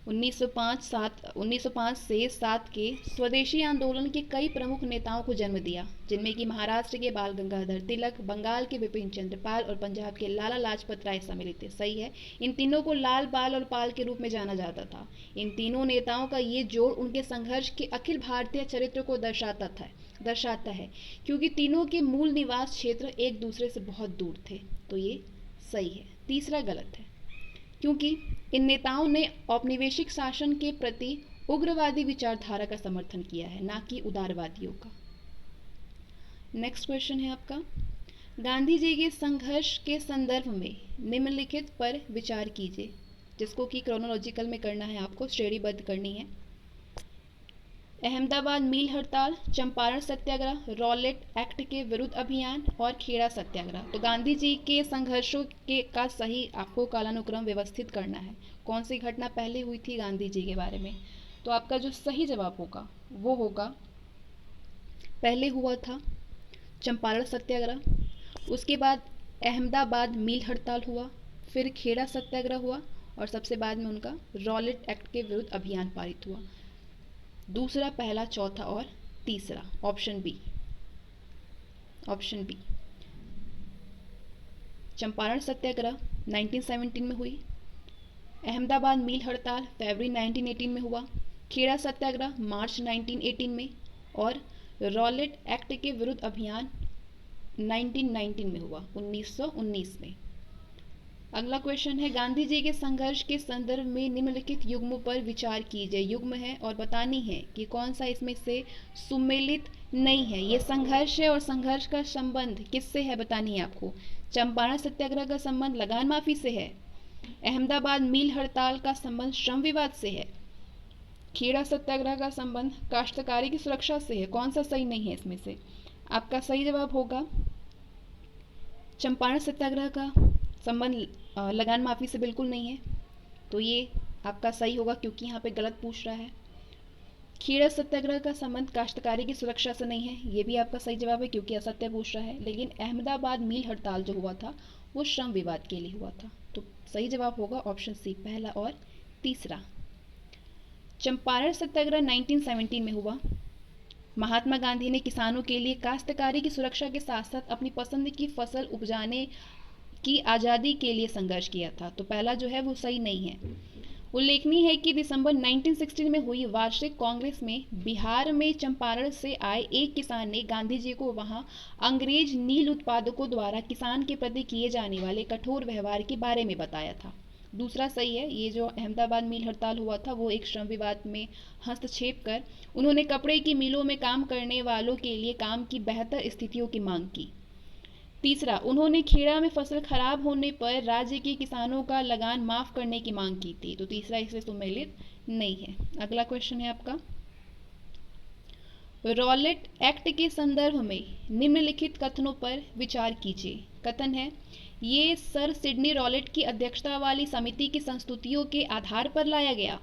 1905 से 7 के स्वदेशी आंदोलन के कई प्रमुख नेताओं को जन्म दिया, जिनमें कि महाराष्ट्र के बाल गंगाधर तिलक, बंगाल के विपिन चंद्र पाल और पंजाब के लाला लाजपत राय सम्मिलित थे। सही है, इन तीनों को लाल, बाल और पाल के रूप में जाना जाता था। इन तीनों नेताओं का ये जोड़ उनके संघर्ष के अखिल भारतीय चरित्र को दर्शाता है, क्योंकि तीनों के मूल निवास क्षेत्र एक दूसरे से बहुत दूर थे। तो ये सही है। तीसरा गलत है, क्योंकि इन नेताओं ने औपनिवेशिक शासन के प्रति उग्रवादी विचारधारा का समर्थन किया है, ना कि उदारवादियों का। नेक्स्ट क्वेश्चन है आपका, गांधी जी के संघर्ष के संदर्भ में निम्नलिखित पर विचार कीजिए, जिसको कि क्रोनोलॉजिकल में करना है, आपको श्रेणीबद्ध करनी है। अहमदाबाद मील हड़ताल, चंपारण सत्याग्रह, रॉलेट एक्ट के विरुद्ध अभियान और खेड़ा सत्याग्रह। तो गांधी जी के संघर्षों के का सही आपको कालानुक्रम व्यवस्थित करना है। कौन सी घटना पहले हुई थी गांधी जी के बारे में? तो आपका जो सही जवाब होगा वो होगा, पहले हुआ था चंपारण सत्याग्रह, उसके बाद अहमदाबाद मील हड़ताल हुआ, फिर खेड़ा सत्याग्रह हुआ और सबसे बाद में उनका रॉलेट एक्ट के विरुद्ध अभियान पारित हुआ। दूसरा, पहला, चौथा और तीसरा। Option B. चंपारण सत्याग्रह 1917 में हुई, अहमदाबाद मील हड़ताल फरवरी 1918 में हुआ, खेड़ा सत्याग्रह मार्च 1918 में और रॉलेट एक्ट के विरुद्ध अभियान 1919 में हुआ, 1919 में। अगला क्वेश्चन है, गांधी जी के संघर्ष के संदर्भ में निम्नलिखित युग्मों पर विचार कीजिए। युग्म है और बतानी है कि कौन सा इसमें से सुमेलित नहीं है। ये संघर्ष है और संघर्ष का संबंध किससे है बतानी है आपको। चंपारण सत्याग्रह का संबंध लगान माफी से है, अहमदाबाद मील हड़ताल का संबंध श्रम विवाद से है, खेड़ा सत्याग्रह का संबंध काश्तकारी की सुरक्षा से है। कौन सा सही नहीं है इसमें से? आपका सही जवाब होगा चंपारण सत्याग्रह का संबंध लगान माफी से बिल्कुल नहीं है, तो ये आपका सही होगा क्योंकि यहाँ पे गलत पूछ रहा है। खेड़ा सत्याग्रह का संबंध काश्तकारी की सुरक्षा से नहीं है, ये भी आपका सही जवाब है क्योंकि असत्य पूछ रहा है। लेकिन अहमदाबाद मील हड़ताल जो हुआ था वो श्रम विवाद के लिए हुआ था, तो सही जवाब होगा ऑप्शन सी, पहला और तीसरा। चंपारण सत्याग्रह 1917 में हुआ। महात्मा गांधी ने किसानों के लिए काश्तकारी की सुरक्षा के साथ साथ अपनी पसंद की फसल उपजाने की आज़ादी के लिए संघर्ष किया था, तो पहला जो है वो सही नहीं है। उल्लेखनीय है कि दिसंबर 1916 में हुई वार्षिक कांग्रेस में बिहार में चंपारण से आए एक किसान ने गांधी जी को वहां अंग्रेज नील उत्पादकों द्वारा किसान के प्रति किए जाने वाले कठोर व्यवहार के बारे में बताया था। दूसरा सही है, ये जो अहमदाबाद मिल हड़ताल हुआ था वो एक श्रम विवाद में हस्तक्षेप कर उन्होंने कपड़े की मिलों में काम करने वालों के लिए काम की बेहतर स्थितियों की मांग की। तीसरा, उन्होंने खेड़ा में फसल खराब होने पर राज्य के किसानों का लगान माफ करने की मांग की थी। तो तीसरा इससे सम्मिलित नहीं है। अगला क्वेश्चन है आपका, रॉलेट एक्ट के संदर्भ में निम्नलिखित कथनों पर विचार कीजिए। कथन है, ये सर सिडनी रॉलेट की अध्यक्षता वाली समिति की संस्तुतियों के आधार पर लाया गया।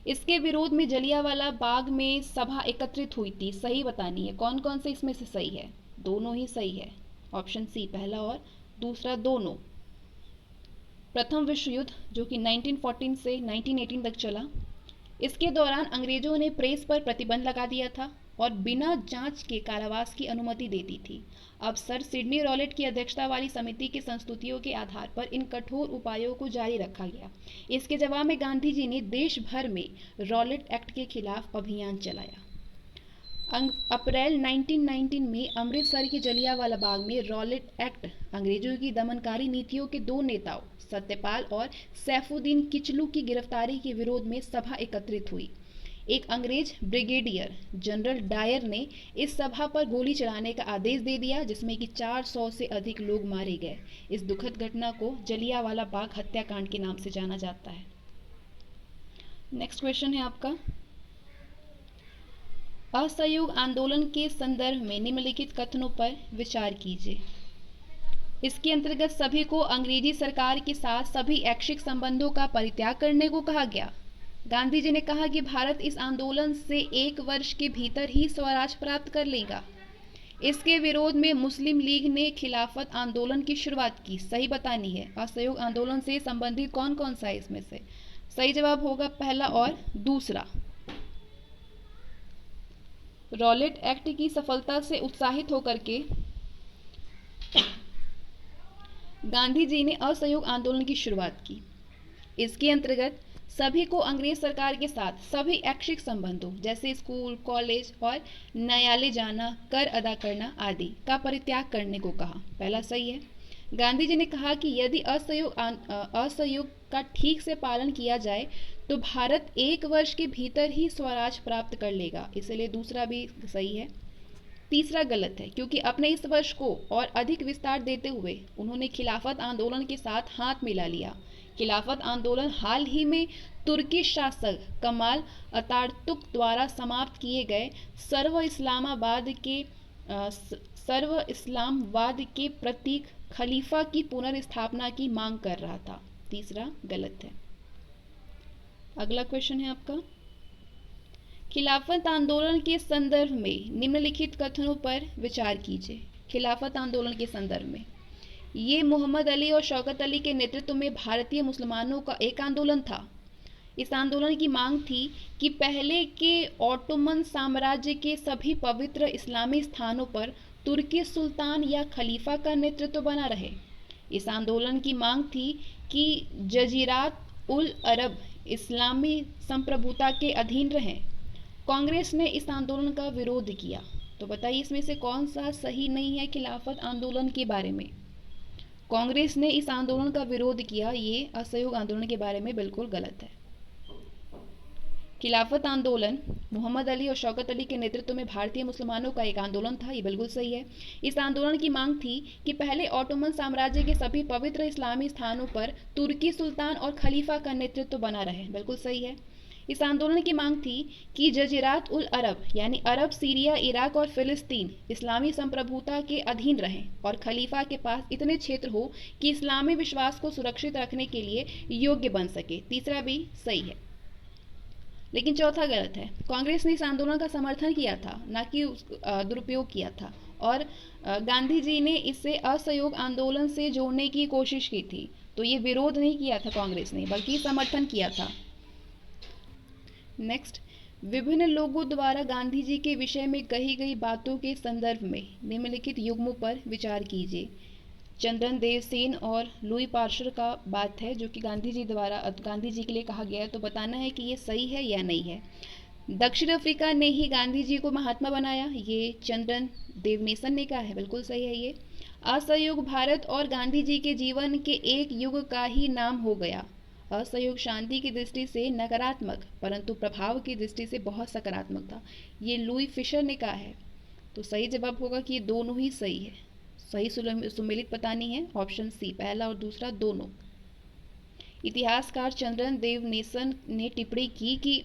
इसके विरोध में जलियांवाला बाग में सभा एकत्रित हुई थी। सही बतानी है, कौन कौन से इसमें से सही है। दोनों ही सही है, ऑप्शन सी पहला और दूसरा दोनों। प्रथम विश्व युद्ध जो कि 1914 से 1918 तक चला, इसके दौरान अंग्रेजों ने प्रेस पर प्रतिबंध लगा दिया था और बिना जांच के कारावास की अनुमति दे दी थी। अब सर सिडनी रॉलेट की अध्यक्षता वाली समिति की संस्तुतियों के आधार पर इन कठोर उपायों को जारी रखा गया। इसके जवाब में गांधी जी ने देश भर में रॉलेट एक्ट के खिलाफ अभियान चलाया। अप्रैल 1919 में अमृतसर के जलियांवाला बाग में रॉलेट एक्ट अंग्रेजों की दमनकारी नीतियों के दो नेताओं सत्यपाल और सैफुद्दीन किचलू की गिरफ्तारी के विरोध में सभा एकत्रित हुई। एक अंग्रेज ब्रिगेडियर जनरल डायर ने इस सभा पर गोली चलाने का आदेश दे दिया, जिसमें कि 400 से अधिक लोग मारे गए। इस दुखद घटना को जलियांवाला बाग हत्याकांड के नाम से जाना जाता है। नेक्स्ट क्वेश्चन है आपका, असहयोग आंदोलन के संदर्भ में निम्नलिखित कथनों पर विचार कीजिए। इसके अंतर्गत सभी को अंग्रेजी सरकार के साथ सभी ऐच्छिक संबंधों का परित्याग करने को कहा गया। गांधी जी ने कहा कि भारत इस आंदोलन से 1 वर्ष के भीतर ही स्वराज प्राप्त कर लेगा। इसके विरोध में मुस्लिम लीग ने खिलाफत आंदोलन की शुरुआत की। सही बतानी है, असहयोग आंदोलन से संबंधित कौन कौन सा है इसमें से। सही जवाब होगा पहला और दूसरा। रॉलेट एक्ट की सफलता से उत्साहित होकर के गांधी जी ने असहयोग आंदोलन की शुरुआत की। इसके अंतर्गत सभी को अंग्रेज सरकार के साथ सभी ऐच्छिक संबंधों जैसे स्कूल, कॉलेज और न्यायालय जाना, कर अदा करना आदि का परित्याग करने को कहा। पहला सही है। गांधी जी ने कहा कि यदि असहयोग का ठीक से पालन किया जाए तो भारत 1 वर्ष के भीतर ही स्वराज प्राप्त कर लेगा, इसलिए दूसरा भी सही है। तीसरा गलत है, क्योंकि अपने इस वर्ष को और अधिक विस्तार देते हुए उन्होंने खिलाफत आंदोलन के साथ हाथ मिला लिया। खिलाफत आंदोलन हाल ही में तुर्की शासक कमाल अतातुर्क द्वारा समाप्त किए गए सर्व इस्लामवाद के प्रतीक खलीफा की पुनर्स्थापना की मांग कर रहा था। तीसरा गलत है। अगला क्वेश्चन है आपका, खिलाफत आंदोलन के संदर्भ में निम्नलिखित कथनों पर विचार कीजिए। खिलाफत आंदोलन के संदर्भ में, ये मोहम्मद अली और शौकत अली के नेतृत्व में भारतीय मुसलमानों का एक आंदोलन था। इस आंदोलन की मांग थी कि पहले के ऑटोमन साम्राज्य के सभी पवित्र इस्लामी स्थानों पर तुर्की सुल्तान या खलीफा का नेतृत्व बना रहे। इस आंदोलन की मांग थी कि जजीरात उल अरब इस्लामी संप्रभुता के अधीन रहें। कांग्रेस ने इस आंदोलन का विरोध किया। तो बताइए इसमें से कौन सा सही नहीं है खिलाफत आंदोलन के बारे में। कांग्रेस ने इस आंदोलन का विरोध किया, ये असहयोग आंदोलन के बारे में बिल्कुल गलत है। खिलाफत आंदोलन मोहम्मद अली और शौकत अली के नेतृत्व में भारतीय मुसलमानों का एक आंदोलन था, ये बिल्कुल सही है। इस आंदोलन की मांग थी कि पहले ऑटोमन साम्राज्य के सभी पवित्र इस्लामी स्थानों पर तुर्की सुल्तान और खलीफा का नेतृत्व बना रहे, बिल्कुल सही है। इस आंदोलन की मांग थी कि जजीरात उल अरब यानी अरब, सीरिया, इराक और फिलिस्तीन इस्लामी संप्रभुता के अधीन रहें और खलीफा के पास इतने क्षेत्र हो कि इस्लामी विश्वास को सुरक्षित रखने के लिए योग्य बन सके। तीसरा भी सही है, लेकिन चौथा गलत है। कांग्रेस ने इस आंदोलन का समर्थन किया था, ना कि दुरुपयोग किया था, और गांधी जी ने इसे असहयोग आंदोलन से जोड़ने की कोशिश की थी। तो ये विरोध नहीं किया था कांग्रेस ने, बल्कि समर्थन किया था। नेक्स्ट, विभिन्न लोगों द्वारा गांधी जी के विषय में कही गई बातों के संदर्भ में निम्नलिखित युग्मों पर विचार कीजिए। चंद्रन देव सेन और लुई पार्शर का बात है, जो कि गांधी जी द्वारा गांधी जी के लिए कहा गया है। तो बताना है कि ये सही है या नहीं है। दक्षिण अफ्रीका ने ही गांधी जी को महात्मा बनाया, ये चंद्रन देवनेसन ने कहा है, बिल्कुल सही है ये। असहयोग भारत और गांधी जी के जीवन के एक युग का ही नाम हो गया। असहयोग शांति की दृष्टि से नकारात्मक परंतु प्रभाव की दृष्टि से बहुत सकारात्मक था, ये लुई फिशर ने कहा है। तो सही जवाब होगा कि ये दोनों ही सही है। सही सुमेलित बतानी है ऑप्शन सी, पहला और दूसरा दोनों। इतिहासकार चंद्रन देवनेसन ने टिप्पणी की कि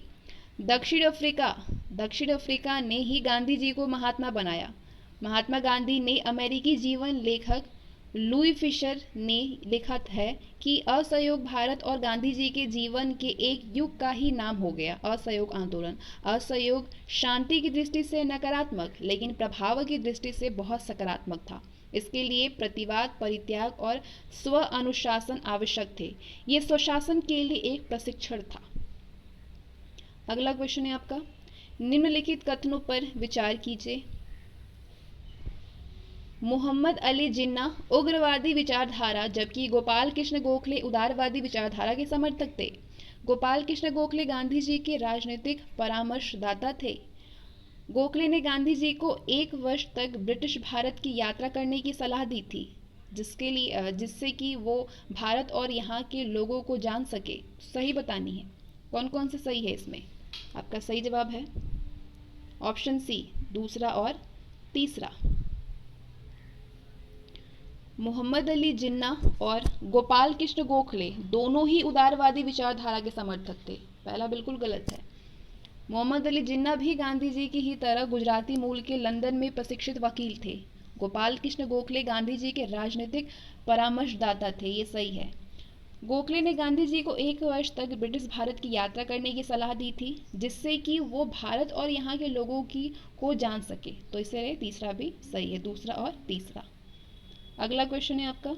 दक्षिण अफ्रीका ने ही गांधी जी को महात्मा बनाया। महात्मा गांधी ने अमेरिकी जीवन लेखक लुई फिशर ने लिखा है कि असहयोग भारत और गांधी जी के जीवन के एक युग का ही नाम हो गया। असहयोग आंदोलन, असहयोग शांति की दृष्टि से नकारात्मक लेकिन प्रभाव की दृष्टि से बहुत सकारात्मक था। इसके लिए प्रतिवाद, परित्याग और स्व अनुशासन आवश्यक थे। ये स्वशासन के लिए एक प्रशिक्षण था। अगला क्वेश्चन है आपका, निम्नलिखित कथनों पर विचार कीजिए। मोहम्मद अली जिन्ना उग्रवादी विचारधारा जबकि गोपाल कृष्ण गोखले उदारवादी विचारधारा के समर्थक थे। गोपाल कृष्ण गोखले गांधी जी के राजनीतिक परामर्शदाता थे। गोखले ने गांधी जी को 1 वर्ष तक ब्रिटिश भारत की यात्रा करने की सलाह दी थी, जिससे कि वो भारत और यहाँ के लोगों को जान सके। सही बतानी है, कौन कौन से सही है इसमें। आपका सही जवाब है ऑप्शन सी, दूसरा और तीसरा। मोहम्मद अली जिन्ना और गोपाल कृष्ण गोखले दोनों ही उदारवादी विचारधारा के समर्थक थे। पहला बिल्कुल गलत है। मोहम्मद अली जिन्ना भी गांधी जी की ही तरह गुजराती मूल के लंदन में प्रशिक्षित वकील थे। गोपाल कृष्ण गोखले गांधी जी के राजनीतिक परामर्शदाता थे, ये सही है। गोखले ने गांधी जी को 1 वर्ष तक ब्रिटिश भारत की यात्रा करने की सलाह दी थी, जिससे कि वो भारत और यहाँ के लोगों को जान सके। तो इसलिए तीसरा भी सही है, दूसरा और तीसरा। अगला क्वेश्चन है आपका,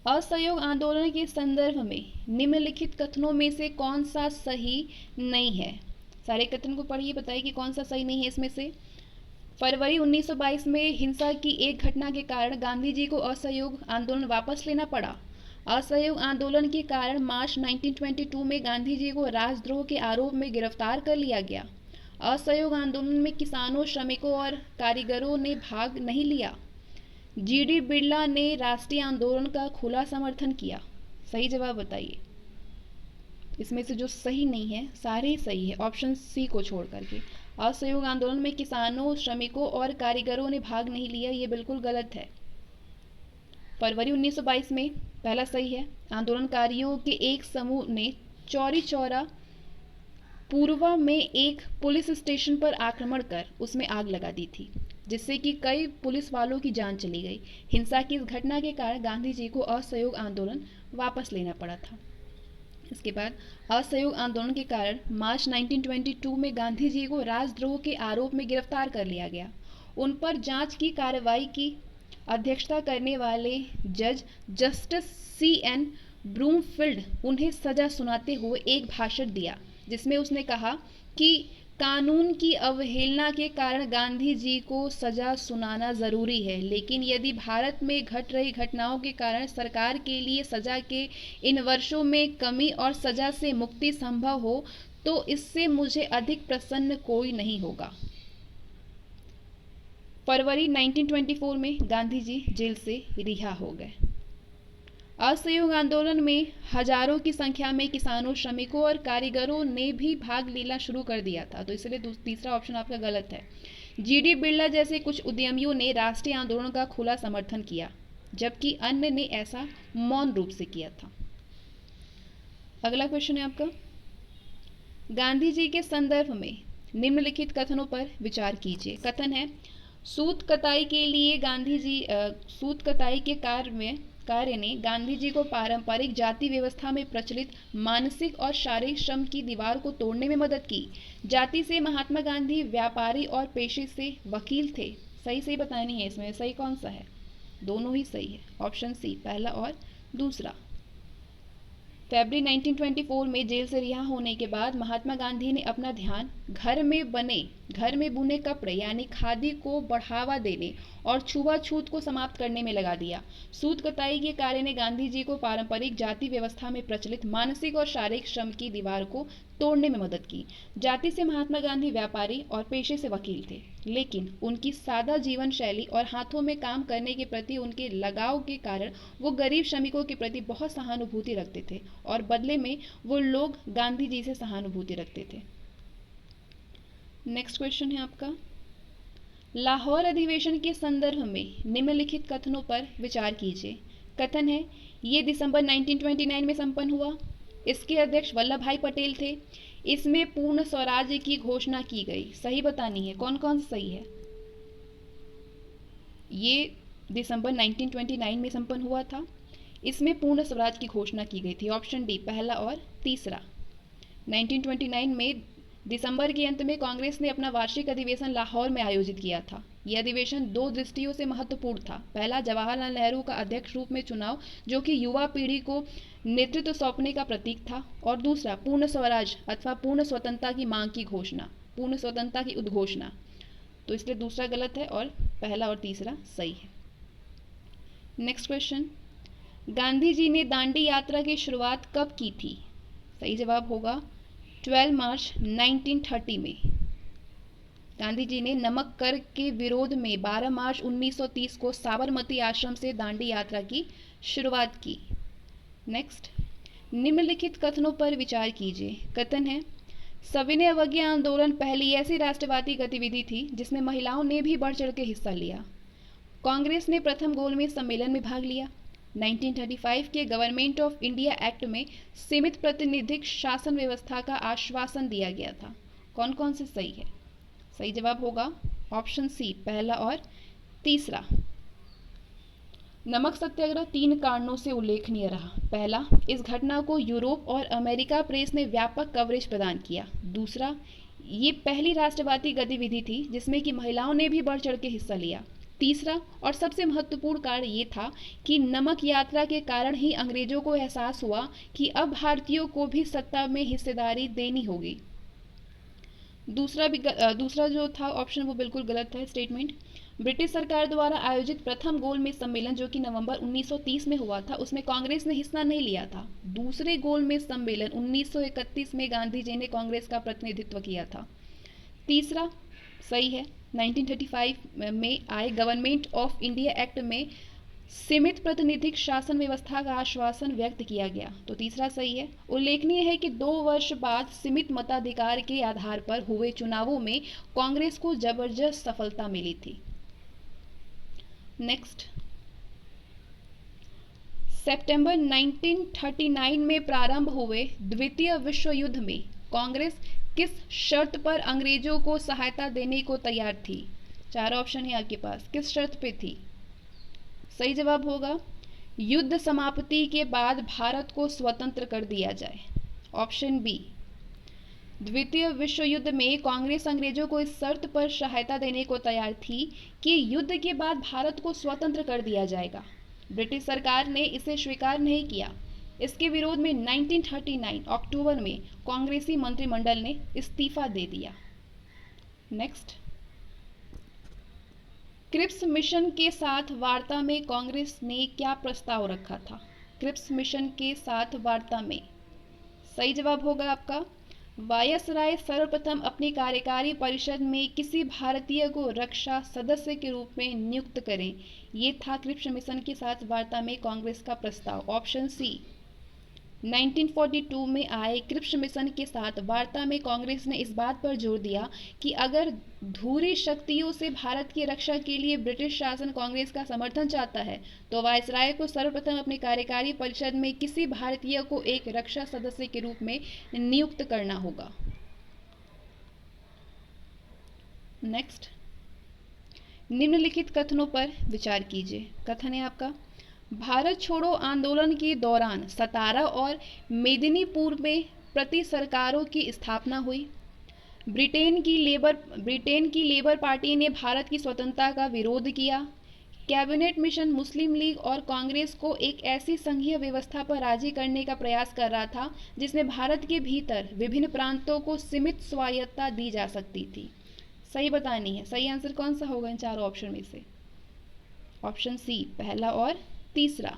असहयोग आंदोलन के संदर्भ में निम्नलिखित कथनों में से कौन सा सही नहीं है। सारे कथन को पढ़िए, बताइए कि कौन सा सही नहीं है इसमें से। फरवरी 1922 में हिंसा की एक घटना के कारण गांधी जी को असहयोग आंदोलन वापस लेना पड़ा। असहयोग आंदोलन के कारण मार्च 1922 में गांधी जी को राजद्रोह के आरोप में गिरफ्तार कर लिया गया। असहयोग आंदोलन में किसानों, श्रमिकों और कारीगरों ने भाग नहीं लिया। जीडी बिरला ने राष्ट्रीय आंदोलन का खुला समर्थन किया। सही जवाब बताइए। इसमें से जो सही नहीं है सारे ही सही है, ऑप्शन सी को छोड़ करके। असहयोग आंदोलन में किसानों, श्रमिकों और कारीगरों ने भाग नहीं लिया, ये बिल्कुल गलत है। फरवरी 1922 में पहला सही है। आंदोलनकारियों के एक समूह ने चौरी चौरा पूर्वा में एक पुलिस स्टेशन पर आक्रमण कर उसमें आग लगा दी थी, जिससे कि कई पुलिस वालों की जान चली गई। हिंसा की इस घटना के कारण गांधी जी को असहयोग आंदोलन वापस लेना पड़ा था। इसके बाद असहयोग आंदोलन के कारण मार्च 1922 में गांधी जी को राजद्रोह के आरोप में गिरफ्तार कर लिया गया। उन पर जांच की कार्रवाई की अध्यक्षता करने वाले जज जस्टिस CN ब्रूमफील्ड उन्हें सजा सुनाते हुए एक भाषण दिया, जिसमें उसने कहा कि कानून की अवहेलना के कारण गांधी जी को सजा सुनाना जरूरी है, लेकिन यदि भारत में घट रही घटनाओं के कारण सरकार के लिए सजा के इन वर्षों में कमी और सजा से मुक्ति संभव हो तो इससे मुझे अधिक प्रसन्न कोई नहीं होगा। फरवरी 1924 में गांधी जी जेल से रिहा हो गए। असहयोग आंदोलन में हजारों की संख्या में किसानों, श्रमिकों और कारीगरों ने भी भाग लेना शुरू कर दिया था, तो इसलिए तीसरा ऑप्शन आपका गलत है। जीडी बिरला जैसे कुछ उद्यमियों ने राष्ट्रीय आंदोलन का खुला समर्थन किया, जबकि अन्य ने ऐसा मौन रूप से किया था। अगला क्वेश्चन है आपका, गांधी जी के संदर्भ में निम्नलिखित कथनों पर विचार कीजिए। कथन है, सूत कताई के कार्य ने गांधी जी को पारंपरिक जाति व्यवस्था में प्रचलित मानसिक और शारीरिक श्रम की दीवार को तोड़ने में मदद की। जाति से महात्मा गांधी व्यापारी और पेशे से वकील थे। सही बतानी है इसमें सही कौन सा है। दोनों ही सही है, ऑप्शन सी, पहला और दूसरा। फरवरी 1924 में जेल से रिहा होने के बाद महात्मा गांधी ने अपना ध्यान घर में बने घर में बुने कपड़े यानी खादी को बढ़ावा देने और छुआछूत को समाप्त करने में लगा दिया। सूत कताई के कार्य ने गांधी जी को पारंपरिक जाति व्यवस्था में प्रचलित मानसिक और शारीरिक श्रम की दीवार को तोड़ने में मदद की। जाति से महात्मा गांधी व्यापारी और पेशे से वकील थे, लेकिन उनकी सादा जीवन शैली और हाथों में काम करने के प्रति उनके लगाव के कारण वो गरीब श्रमिकों के प्रति बहुत सहानुभूति रखते थे और बदले में वो लोग गांधी जी से सहानुभूति रखते थे। नेक्स्ट क्वेश्चन है आपका, लाहौर अधिवेशन के संदर्भ में निम्नलिखित कथनों पर विचार कीजिए। कथन है, ये दिसंबर 1929 में संपन्न हुआ। इसके अध्यक्ष वल्लभ भाई पटेल थे। इसमें पूर्ण स्वराज्य की घोषणा की गई। सही बतानी है, कौन कौन सही है। ये दिसंबर 1929 में संपन्न हुआ था। इसमें पूर्ण स्वराज की घोषणा की गई थी। ऑप्शन डी, पहला और तीसरा। 1929 में दिसंबर के अंत में कांग्रेस ने अपना वार्षिक अधिवेशन लाहौर में आयोजित किया था। यह अधिवेशन दो दृष्टियों से महत्वपूर्ण था। पहला, जवाहरलाल नेहरू का अध्यक्ष रूप में चुनाव, जो कि युवा पीढ़ी को नेतृत्व सौंपने का प्रतीक था, और दूसरा, पूर्ण स्वराज अथवा पूर्ण स्वतंत्रता की मांग की घोषणा, पूर्ण स्वतंत्रता की उद्घोषणा। तो इसलिए दूसरा गलत है और पहला और तीसरा सही है। नेक्स्ट क्वेश्चन, गांधी जी ने दांडी यात्रा की शुरुआत कब की थी। सही जवाब होगा 12 मार्च 1930 में। गांधी जी ने नमक कर के विरोध में 12 मार्च 1930 को साबरमती आश्रम से दांडी यात्रा की शुरुआत की। नेक्स्ट, निम्नलिखित कथनों पर विचार कीजिए। कथन है, सविनय अवज्ञा आंदोलन पहली ऐसी राष्ट्रवादी गतिविधि थी जिसमें महिलाओं ने भी बढ़ चढ़ के हिस्सा लिया। कांग्रेस ने प्रथम गोलमेज सम्मेलन में भाग लिया। 1935 के गवर्नमेंट ऑफ इंडिया एक्ट में सीमित प्रतिनिधिक शासन व्यवस्था का आश्वासन दिया गया था। कौन कौन से सही है। सही जवाब होगा ऑप्शन सी, पहला और तीसरा। नमक सत्याग्रह 3 कारणों से उल्लेखनीय रहा। पहला, इस घटना को यूरोप और अमेरिका प्रेस ने व्यापक कवरेज प्रदान किया। दूसरा, ये पहली राष्ट्रवादी गतिविधि थी जिसमें कि महिलाओं ने भी बढ़ चढ़ के हिस्सा लिया। तीसरा और सबसे महत्वपूर्ण कारण ये था कि नमक यात्रा के कारण ही अंग्रेजों को एहसास हुआ कि अब भारतीयों को भी सत्ता में हिस्सेदारी देनी होगी। दूसरा जो था ऑप्शन वो बिल्कुल गलत है स्टेटमेंट। ब्रिटिश सरकार द्वारा आयोजित प्रथम गोलमेज सम्मेलन जो कि नवंबर 1930 में हुआ था, उसमें कांग्रेस ने हिस्सा नहीं लिया था। दूसरे गोलमेज सम्मेलन 1931 में गांधी जी ने कांग्रेस का प्रतिनिधित्व किया था। तीसरा सही है। 1935 में आए गवर्नमेंट ऑफ इंडिया एक्ट में सीमित प्रतिनिधिक शासन व्यवस्था का आश्वासन व्यक्त किया गया, तो तीसरा सही है। उल्लेखनीय है कि 2 वर्ष बाद सीमित मताधिकार के आधार पर हुए चुनावों में कांग्रेस को जबरदस्त सफलता मिली थी। नेक्स्ट, सितंबर 1939 में प्रारंभ हुए द्वितीय विश्व युद्ध में कांग्रेस किस शर्त पर अंग्रेजों को सहायता देने को तैयार थी। 4 ऑप्शन है आपके पास, किस शर्त पे थी। सही जवाब होगा युद्ध समाप्ति के बाद भारत को स्वतंत्र कर दिया जाए। Option B. द्वितीय विश्व युद्ध में कांग्रेस अंग्रेजों को इस शर्त पर सहायता देने को तैयार थी कि युद्ध के बाद भारत को स्वतंत्र कर दिया जाएगा। ब्रिटिश सरकार ने इसे स्वीकार नहीं किया। इसके विरोध में 1939 अक्टूबर में कांग्रेसी मंत्रिमंडल ने इस्तीफा दे दिया। नेक्स्ट, क्रिप्स मिशन के साथ वार्ता में कांग्रेस ने क्या प्रस्ताव रखा था। क्रिप्स मिशन के साथ वार्ता में सही जवाब होगा आपका वायसराय सर्वप्रथम अपनी कार्यकारी परिषद में किसी भारतीय को रक्षा सदस्य के रूप में नियुक्त करें। ये था क्रिप्स मिशन के साथ वार्ता में कांग्रेस का प्रस्ताव। Option C. 1942 में आए क्रिप्स मिशन के साथ वार्ता में कांग्रेस ने इस बात पर जोर दिया कि अगर धुरी शक्तियों से भारत की रक्षा के लिए ब्रिटिश शासन कांग्रेस का समर्थन चाहता है तो वायसराय को सर्वप्रथम अपनी कार्यकारी परिषद में किसी भारतीय को एक रक्षा सदस्य के रूप में नियुक्त करना होगा। नेक्स्ट, निम्नलिखित कथनों पर विचार कीजिए। कथन है आपका, भारत छोड़ो आंदोलन के दौरान सतारा और मेदिनीपुर में प्रति सरकारों की स्थापना हुई। ब्रिटेन की लेबर पार्टी ने भारत की स्वतंत्रता का विरोध किया। कैबिनेट मिशन मुस्लिम लीग और कांग्रेस को एक ऐसी संघीय व्यवस्था पर राजी करने का प्रयास कर रहा था जिसमें भारत के भीतर विभिन्न प्रांतों को सीमित स्वायत्तता दी जा सकती थी। सही बतानी है। सही आंसर कौन सा होगा इन चारों ऑप्शन में से? ऑप्शन सी, पहला और तीसरा।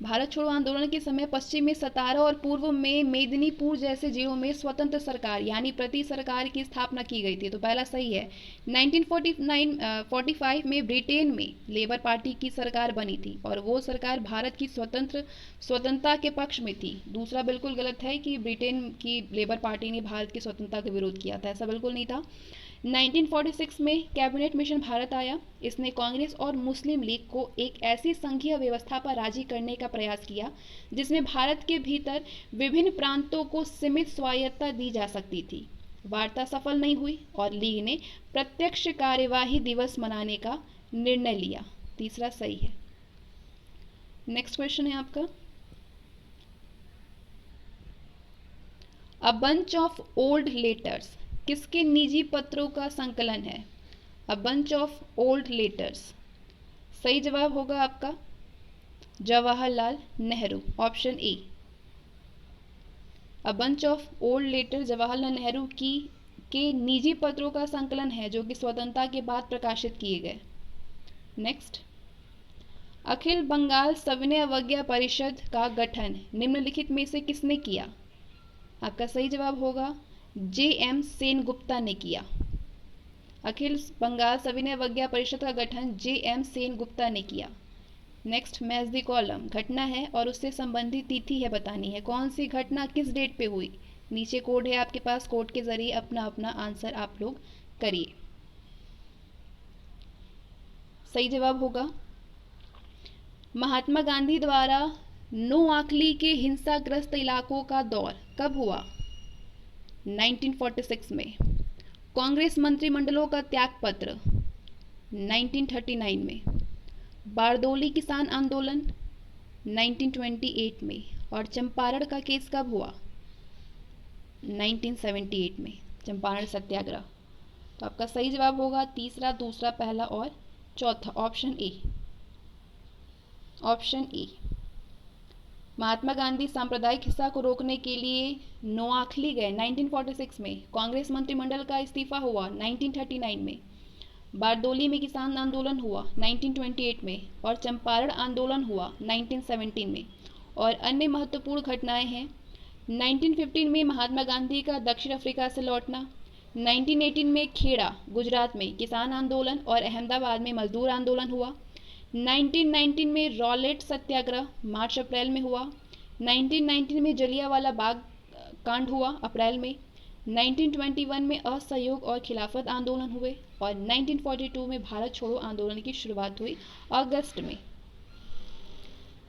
भारत छोड़ो आंदोलन के समय पश्चिम में सतारा और पूर्व में मेदिनीपुर जैसे जिलों में स्वतंत्र सरकार यानी प्रति सरकार की स्थापना की गई थी। तो पहला सही है। 1945 में ब्रिटेन में लेबर पार्टी की सरकार बनी थी और वो सरकार भारत की स्वतंत्रता के पक्ष में थी। दूसरा बिल्कुल गलत है कि ब्रिटेन की लेबर पार्टी ने भारत की स्वतंत्रता का विरोध किया था, ऐसा बिल्कुल नहीं था। 1946 में कैबिनेट मिशन भारत आया। इसने कांग्रेस और मुस्लिम लीग को एक ऐसी संघीय व्यवस्था पर राजी करने का प्रयास किया जिसमें भारत के भीतर विभिन्न प्रांतों को सीमित स्वायत्तता दी जा सकती थी। वार्ता सफल नहीं हुई और लीग ने प्रत्यक्ष कार्यवाही दिवस मनाने का निर्णय लिया। तीसरा सही है। नेक्स्ट क्वेश्चन है आपका, a bunch of old letters किसके निजी पत्रों का संकलन है? A bunch of old letters. सही जवाब होगा आपका Jawaharlal Nehru, option A. A bunch of old letter Jawaharlal Nehru के निजी पत्रों का संकलन है जो कि स्वतंत्रता के बाद प्रकाशित किए गए। नेक्स्ट, अखिल बंगाल सविनय अवज्ञा परिषद का गठन निम्नलिखित में से किसने किया? आपका सही जवाब होगा जे.एम. सेनगुप्ता ने किया। अखिल बंगाल सविनय अवज्ञा परिषद का गठन जे.एम. सेनगुप्ता ने किया। नेक्स्ट, मैच द कॉलम घटना है और उससे संबंधित तिथि है बतानी है। कौन सी घटना किस डेट पे हुई? नीचे कोड है आपके पास, कोड के जरिए अपना अपना आंसर आप लोग करिए। सही जवाब होगा महात्मा गांधी द्वारा नोआखली के हिंसाग्रस्त इलाकों का दौर कब हुआ? 1946 में। कांग्रेस मंत्रिमंडलों का त्यागपत्र 1939 में। बारदोली किसान आंदोलन 1928 में। और चंपारण का केस कब हुआ? 1978 में, चंपारण सत्याग्रह। तो आपका सही जवाब होगा तीसरा, दूसरा, पहला और चौथा, option A. Option A. Mahatma Gandhi सांप्रदायिक हिंसा को रोकने के लिए नोआखली गए 1946 में। कांग्रेस मंत्रिमंडल का इस्तीफा हुआ 1939 में। बारदोली में किसान आंदोलन हुआ 1928 में और चंपारण आंदोलन हुआ 1917 में। और अन्य महत्वपूर्ण घटनाएं हैं 1915 में महात्मा गांधी का दक्षिण अफ्रीका से लौटना, 1918 में खेड़ा गुजरात में किसान आंदोलन और अहमदाबाद में मजदूर आंदोलन हुआ, 1919 में रॉलेट सत्याग्रह मार्च अप्रैल में हुआ, 1919 में जलियांवाला बाग कांड हुआ अप्रैल में, 1921 में असहयोग और खिलाफत आंदोलन हुए और 1942 में भारत छोड़ो आंदोलन की शुरुआत हुई अगस्त में।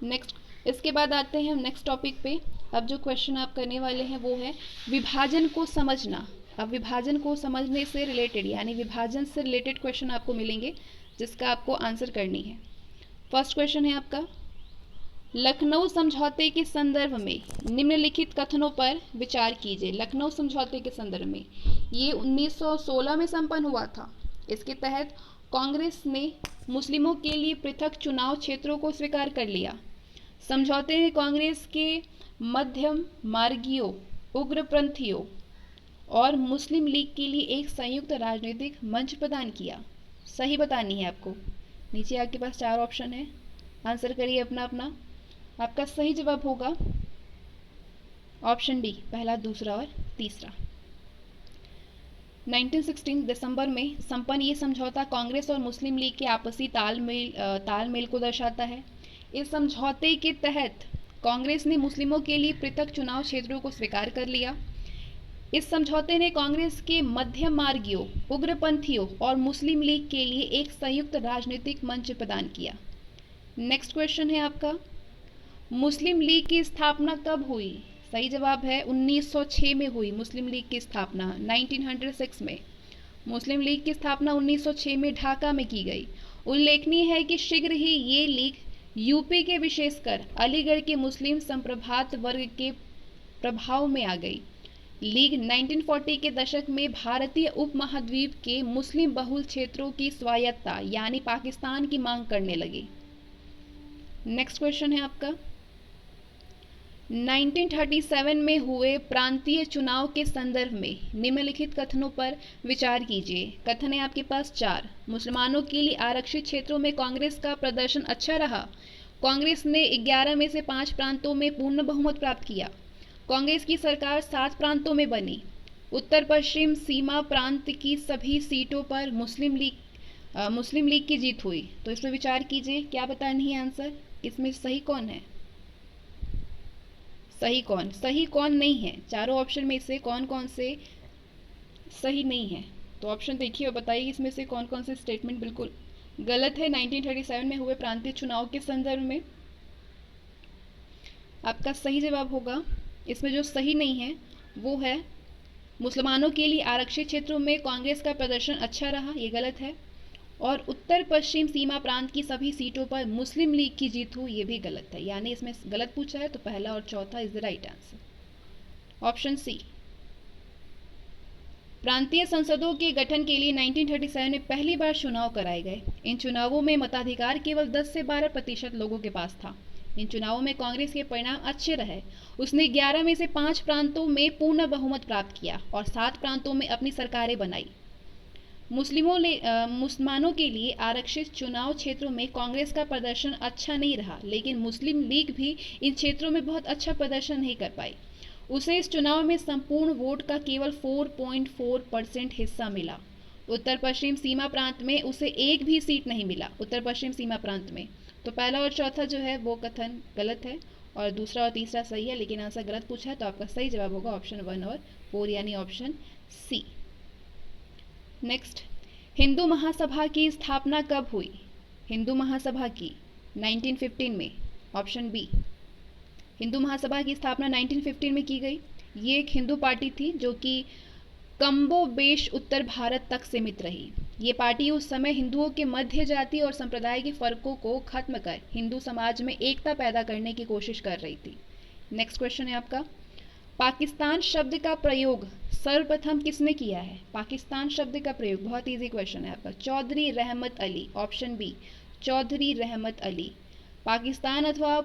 नेक्स्ट, इसके बाद आते हैं हम नेक्स्ट टॉपिक पे। अब जो क्वेश्चन आप करने वाले हैं वो है विभाजन को समझना। अब विभाजन को समझने से रिलेटेड यानी विभाजन से रिलेटेड क्वेश्चन आपको मिलेंगे जिसका आपको आंसर करनी है। फर्स्ट क्वेश्चन है आपका, लखनऊ समझौते के संदर्भ में निम्नलिखित कथनों पर विचार कीजिए। लखनऊ समझौते के संदर्भ में, ये 1916 में संपन्न हुआ था। इसके तहत कांग्रेस ने मुस्लिमों के लिए पृथक चुनाव क्षेत्रों को स्वीकार कर लिया। समझौते ने कांग्रेस के मध्यम मार्गियों, उग्रपंथियों और मुस्लिम लीग के लिए एक संयुक्त राजनीतिक मंच प्रदान किया। सही बतानी है आपको। नीचे आपके पास 4 ऑप्शन है, आंसर करिए अपना अपना। आपका सही जवाब होगा ऑप्शन डी, पहला, दूसरा और तीसरा। 1916 दिसंबर में संपन्न ये समझौता कांग्रेस और मुस्लिम लीग के आपसी तालमेल को दर्शाता है। इस समझौते के तहत कांग्रेस ने मुस्लिमों के लिए पृथक चुनाव क्षेत्रों को स्वीकार कर लिया। इस समझौते ने कांग्रेस के मध्यम मार्गियों, उग्रपंथियों और मुस्लिम लीग के लिए एक संयुक्त राजनीतिक मंच प्रदान किया। नेक्स्ट क्वेश्चन है आपका, मुस्लिम लीग की स्थापना कब हुई? सही जवाब है 1906 में हुई मुस्लिम लीग की स्थापना, 1906 में। मुस्लिम लीग की स्थापना 1906 में ढाका में की गई। उल्लेखनीय है कि शीघ्र ही ये लीग यूपी के विशेषकर अलीगढ़ के मुस्लिम संप्रभात वर्ग के प्रभाव में आ गई। लीग 1940 के दशक में भारतीय उपमहाद्वीप के मुस्लिम बहुल क्षेत्रों की स्वायत्तता यानी पाकिस्तान की मांग करने लगी। नेक्स्ट क्वेश्चन है आपका, 1937 में हुए प्रांतीय चुनाव के संदर्भ में निम्नलिखित कथनों पर विचार कीजिए। कथन है आपके पास 4। मुसलमानों के लिए आरक्षित क्षेत्रों में कांग्रेस का प्रदर्शन अच्छा रहा। कांग्रेस ने 11 में से 5 प्रांतों में पूर्ण बहुमत प्राप्त किया। कांग्रेस की सरकार 7 प्रांतों में बनी। उत्तर पश्चिम सीमा प्रांत की सभी सीटों पर मुस्लिम लीग की जीत हुई। तो इस पर विचार कीजिए, क्या बताना है आंसर, इसमें सही कौन है, सही कौन नहीं है। चारों ऑप्शन में से कौन कौन से सही नहीं है, तो ऑप्शन देखिए और बताइए इसमें से कौन कौन से स्टेटमेंट बिल्कुल गलत है। 1937 में हुए प्रांतीय चुनाव के संदर्भ में आपका सही जवाब होगा, इसमें जो सही नहीं है वो है मुसलमानों के लिए आरक्षित क्षेत्रों में कांग्रेस का प्रदर्शन अच्छा रहा, ये गलत है। और उत्तर पश्चिम सीमा प्रांत की सभी सीटों पर मुस्लिम लीग की जीत हुई, ये भी गलत है। यानी इसमें गलत पूछा है, तो पहला और चौथा is the right answer. Option C. प्रांतीय संसदों के गठन के लिए 1937 में पहली बार चुनाव कराए गए। इन चुनावों में मताधिकार केवल 10 से 12% लोगों के पास था। इन चुनावों में कांग्रेस के परिणाम अच्छे रहे। उसने 11 में से 5 प्रांतों में पूर्ण बहुमत प्राप्त किया और 7 प्रांतों में अपनी सरकारें बनाई। मुसलमानों के लिए आरक्षित चुनाव क्षेत्रों में कांग्रेस का प्रदर्शन अच्छा नहीं रहा, लेकिन मुस्लिम लीग भी इन क्षेत्रों में बहुत अच्छा प्रदर्शन नहीं कर पाई। उसे इस चुनाव में संपूर्ण वोट का केवल 4.4% हिस्सा मिला। उत्तर पश्चिम सीमा प्रांत में उसे एक भी सीट नहीं मिला, उत्तर पश्चिम सीमा प्रांत में। तो पहला और चौथा जो है वो कथन गलत है और दूसरा और तीसरा सही है, लेकिन आंसर गलत पूछा है, तो आपका सही जवाब होगा ऑप्शन 1 और 4 यानी option C. Next, Hindu Mahasabha की स्थापना कब हुई? हिंदू महासभा की 1915 में, ऑप्शन बी। हिंदू महासभा की स्थापना 1915 में की गई। ये एक हिंदू पार्टी थी जो कि कम्बोबेश उत्तर भारत तक सीमित रही। ये पार्टी उस समय हिंदुओं के मध्य जाति और संप्रदाय के फर्कों को खत्म कर हिंदू समाज में एकता पैदा करने की कोशिश कर रही थी। नेक्स्ट क्वेश्चन है आपका, पाकिस्तान शब्द का प्रयोग सर्वप्रथम किसने किया है? पाकिस्तान शब्द का प्रयोग, बहुत इजी क्वेश्चन है आपका, चौधरी रहमत अली, ऑप्शन बी, चौधरी रहमत अली। पाकिस्तान अथवा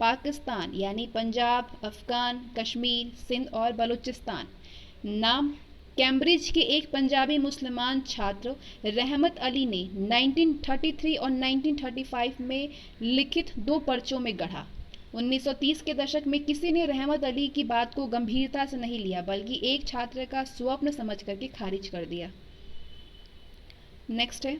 पाकिस्तान यानी पंजाब, अफगान, कश्मीर, सिंध और बलूचिस्तान नाम कैम्ब्रिज के एक पंजाबी मुसलमान छात्र रहमत अली ने 1933 और 1935 में लिखित 2 पर्चों में गढ़ा। 1930 के दशक में किसी ने रहमत अली की बात को गंभीरता से नहीं लिया, बल्कि एक छात्र का स्वप्न समझ करके खारिज कर दिया। नेक्स्ट है,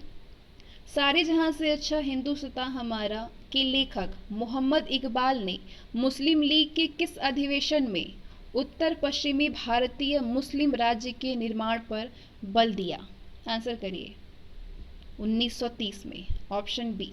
सारे जहां से अच्छा हिंदुस्तान हमारा के लेखक मोहम्मद इकबाल ने मुस्लिम लीग के किस अधिवेशन में उत्तर पश्चिमी भारतीय मुस्लिम राज्य के निर्माण पर बल दिया? आंसर करिए। 1930 में, ऑप्शन बी।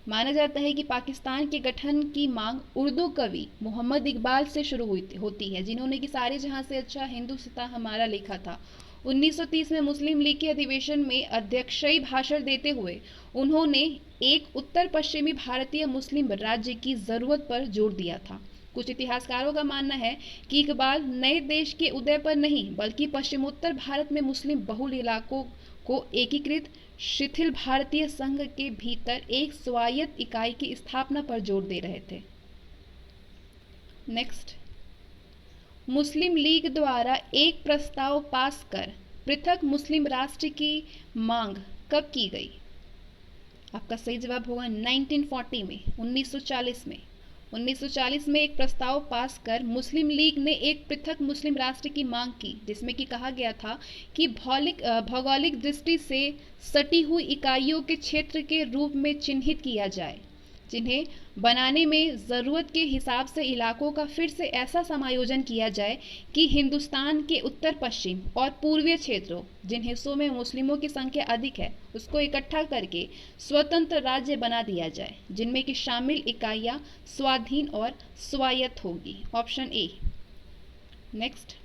माना जाता है कि पाकिस्तान के गठन की मांग उर्दू कवि मोहम्मद इकबाल से शुरू होती है, जिन्होंने कि सारे जहां से अच्छा हिंदुस्तान हमारा लिखा था। 1930 में मुस्लिम लीग के अधिवेशन में अध्यक्षीय भाषण देते हुए उन्होंने एक उत्तर पश्चिमी भारतीय मुस्लिम राज्य की जरूरत पर जोर दिया था। कुछ इतिहासकारों का मानना है कि इकबाल नए देश के उदय पर नहीं, बल्कि पश्चिमोत्तर भारत में मुस्लिम बहुल इलाकों को एकीकृत शिथिल भारतीय संघ के भीतर एक स्वायत्त इकाई की स्थापना पर जोर दे रहे थे। नेक्स्ट, मुस्लिम लीग द्वारा एक प्रस्ताव पास कर पृथक मुस्लिम राष्ट्र की मांग कब की गई? आपका सही जवाब होगा 1940 में, 1940 में। 1940 में एक प्रस्ताव पास कर मुस्लिम लीग ने एक पृथक मुस्लिम राष्ट्र की मांग की, जिसमें कि कहा गया था कि भौगोलिक दृष्टि से सटी हुई इकाइयों के क्षेत्र के रूप में चिन्हित किया जाए, जिन्हें बनाने में ज़रूरत के हिसाब से इलाकों का फिर से ऐसा समायोजन किया जाए कि हिंदुस्तान के उत्तर पश्चिम और पूर्वीय क्षेत्रों, जिन हिस्सों में मुस्लिमों की संख्या अधिक है, उसको इकट्ठा करके स्वतंत्र राज्य बना दिया जाए, जिनमें कि शामिल इकाइयां स्वाधीन और स्वायत्त होगी। Option A. नेक्स्ट,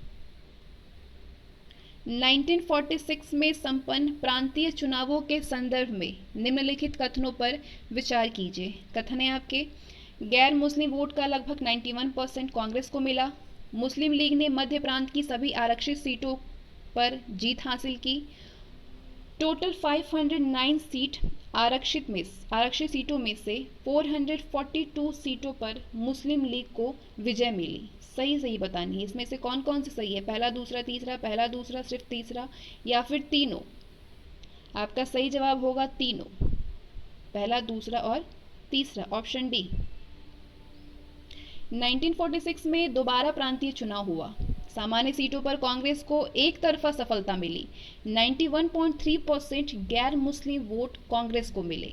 1946 में संपन्न प्रांतीय चुनावों के संदर्भ में निम्नलिखित कथनों पर विचार कीजिए। कथन है आपके, गैर मुस्लिम वोट का लगभग 91% कांग्रेस को मिला। मुस्लिम लीग ने मध्य प्रांत की सभी आरक्षित सीटों पर जीत हासिल की। टोटल 509 सीट आरक्षित सीटों में से 442 सीटों पर मुस्लिम लीग को विजय मिली। सही बतानी है, इसमें से कौन कौन से सही है, पहला दूसरा तीसरा, पहला दूसरा सिर्फ तीसरा, या फिर तीनों। आपका सही जवाब होगा तीनों, पहला दूसरा और तीसरा, ऑप्शन डी। 1946 में दोबारा प्रांतीय चुनाव हुआ। सामान्य सीटों पर कांग्रेस को एक तरफा सफलता मिली। 91.3% गैर मुस्लिम वोट कांग्रेस को मिले।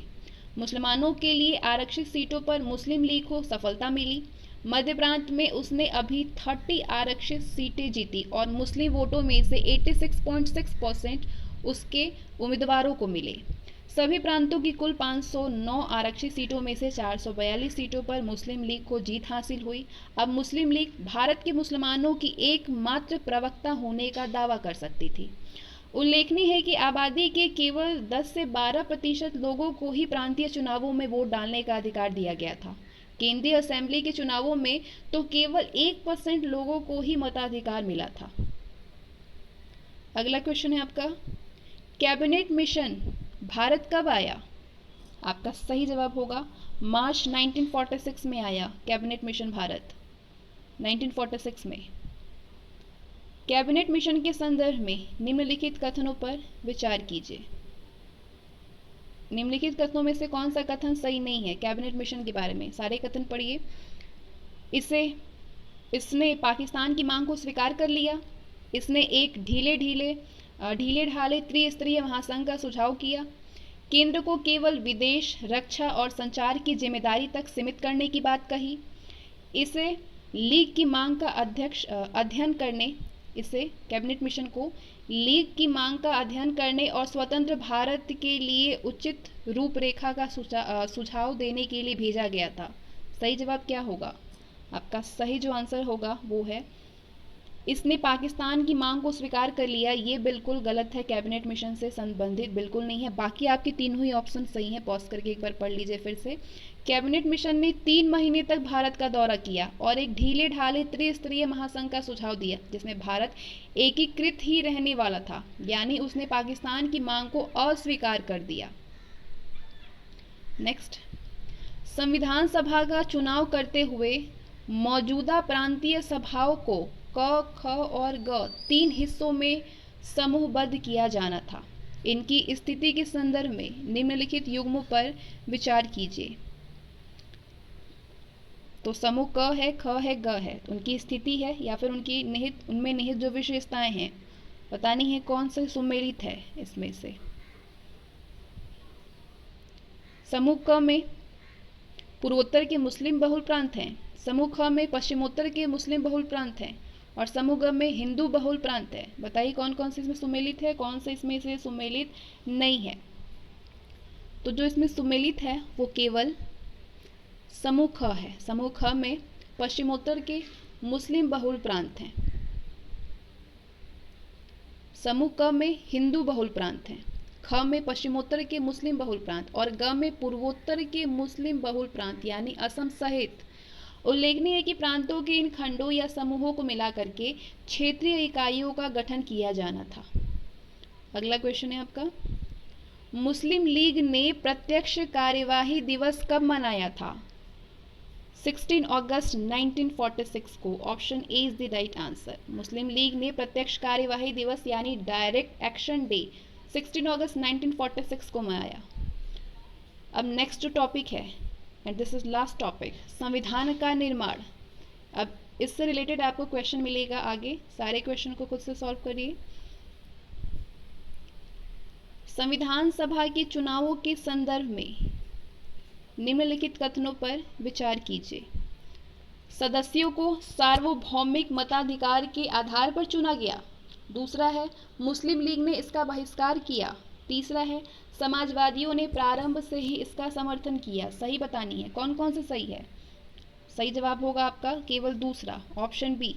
मुसलमानों के लिए आरक्षित सीटों पर मुस्लिम लीग को सफलता मिली। मध्य प्रांत में उसने अभी 30 आरक्षित सीटें जीती और मुस्लिम वोटों में से 86.6% उसके उम्मीदवारों को मिले। सभी प्रांतों की कुल 509 आरक्षित सीटों में से 442 सीटों पर मुस्लिम लीग को जीत हासिल हुई। अब मुस्लिम लीग भारत के मुसलमानों की एकमात्र प्रवक्ता होने का दावा कर सकती थी। उल्लेखनीय है कि आबादी के केवल 10 से 12% लोगों को ही प्रांतीय चुनावों में वोट डालने का अधिकार दिया गया था। केंद्रीय असेंबली के चुनावों में तो केवल 1% लोगों को ही मताधिकार मिला था। अगला क्वेश्चन है आपका, कैबिनेट मिशन भारत कब आया? आपका सही जवाब होगा मार्च 1946 में आया कैबिनेट मिशन भारत, 1946 में। कैबिनेट मिशन के संदर्भ में निम्नलिखित कथनों पर विचार कीजिए। निम्नलिखित कथनों में से कौन सा कथन सही नहीं है कैबिनेट मिशन के बारे में? सारे कथन पढ़िए। इसने पाकिस्तान की मांग को स्वीकार कर लिया। इसने एक ढीले ढाले त्रिस्तरीय महासंघ का सुझाव किया। केंद्र को केवल विदेश, रक्षा और संचार की जिम्मेदारी तक सीमित करने की बात कही। इसे लीग की मांग का अध्ययन करने इसे कैबिनेट मिशन को लीग की मांग का अध्ययन करने और स्वतंत्र भारत के लिए उचित रूपरेखा का सुझाव देने के लिए भेजा गया था। सही जवाब क्या होगा? आपका सही जो आंसर होगा वो है इसने पाकिस्तान की मांग को स्वीकार कर लिया। ये बिल्कुल गलत है, कैबिनेट मिशन से संबंधित बिल्कुल नहीं है। बाकी आपके तीनों ही ऑप्शन सही हैं, पॉज करके एक बार पढ़ लीजिए फिर से। कैबिनेट मिशन ने 3 महीने तक भारत का दौरा किया और एक ढीले ढाले त्रिस्तरीय महासंघ का सुझाव दिया जिसमें भारत एकीकृत ही रहने वाला था, यानी उसने पाकिस्तान की मांग को अस्वीकार कर दिया। नेक्स्ट, संविधान सभा का चुनाव करते हुए मौजूदा प्रांतीय सभाओं को क, ख और ग 3 हिस्सों में समूहबद्ध किया जाना था। इनकी स्थिति के संदर्भ में निम्नलिखित युग्मों पर विचार कीजिए। तो समूह क है, ख है, ग है, तो उनकी स्थिति है या फिर उनमें निहित जो विशेषताएं हैं बतानी है, कौन से सुमेलित है इसमें से। समूह क में पूर्वोत्तर के मुस्लिम बहुल प्रांत हैं, समूह ख में पश्चिमोत्तर के मुस्लिम बहुल प्रांत हैं और समूह ग में हिंदू बहुल प्रांत है। बताइए कौन कौन से इसमें सुमेलित है, कौन से इसमें से सुमेलित नहीं है। तो जो इसमें सुमेलित है वो केवल समूह ख है। समूह ख में पश्चिमोत्तर के मुस्लिम बहुल प्रांत हैं, समूह क में हिंदू बहुल प्रांत हैं, ख में पश्चिमोत्तर के मुस्लिम बहुल प्रांत और ग में पूर्वोत्तर के मुस्लिम बहुल प्रांत यानी असम सहित। उल्लेखनीय है कि प्रांतों के इन खंडों या समूहों को मिलाकर के क्षेत्रीय इकाइयों का गठन किया जाना था। अगला क्वेश्चन है आपका, मुस्लिम लीग ने प्रत्यक्ष कार्यवाही दिवस कब मनाया था? 16 अगस्त 1946 को। Option A is the right answer. Muslim league ने प्रत्यक्ष कार्यवाही दिवस यानी डायरेक्ट एक्शन डे 16 अगस्त 1946 को मनाया। अब नेक्स्ट टॉपिक है and this is last topic, संविधान का निर्माण। अब इससे रिलेटेड आपको क्वेश्चन मिलेगा आगे, सारे क्वेश्चन को खुद से सॉल्व करिए। संविधान सभा के चुनावों के संदर्भ में निम्नलिखित कथनों पर विचार कीजिए। सदस्यों को सार्वभौमिक मताधिकार के आधार पर चुना गया। दूसरा है मुस्लिम लीग ने इसका बहिष्कार किया। तीसरा है समाजवादियों ने प्रारंभ से ही इसका समर्थन किया। सही बतानी है, कौन कौन से सही है। सही जवाब होगा आपका केवल दूसरा, ऑप्शन बी।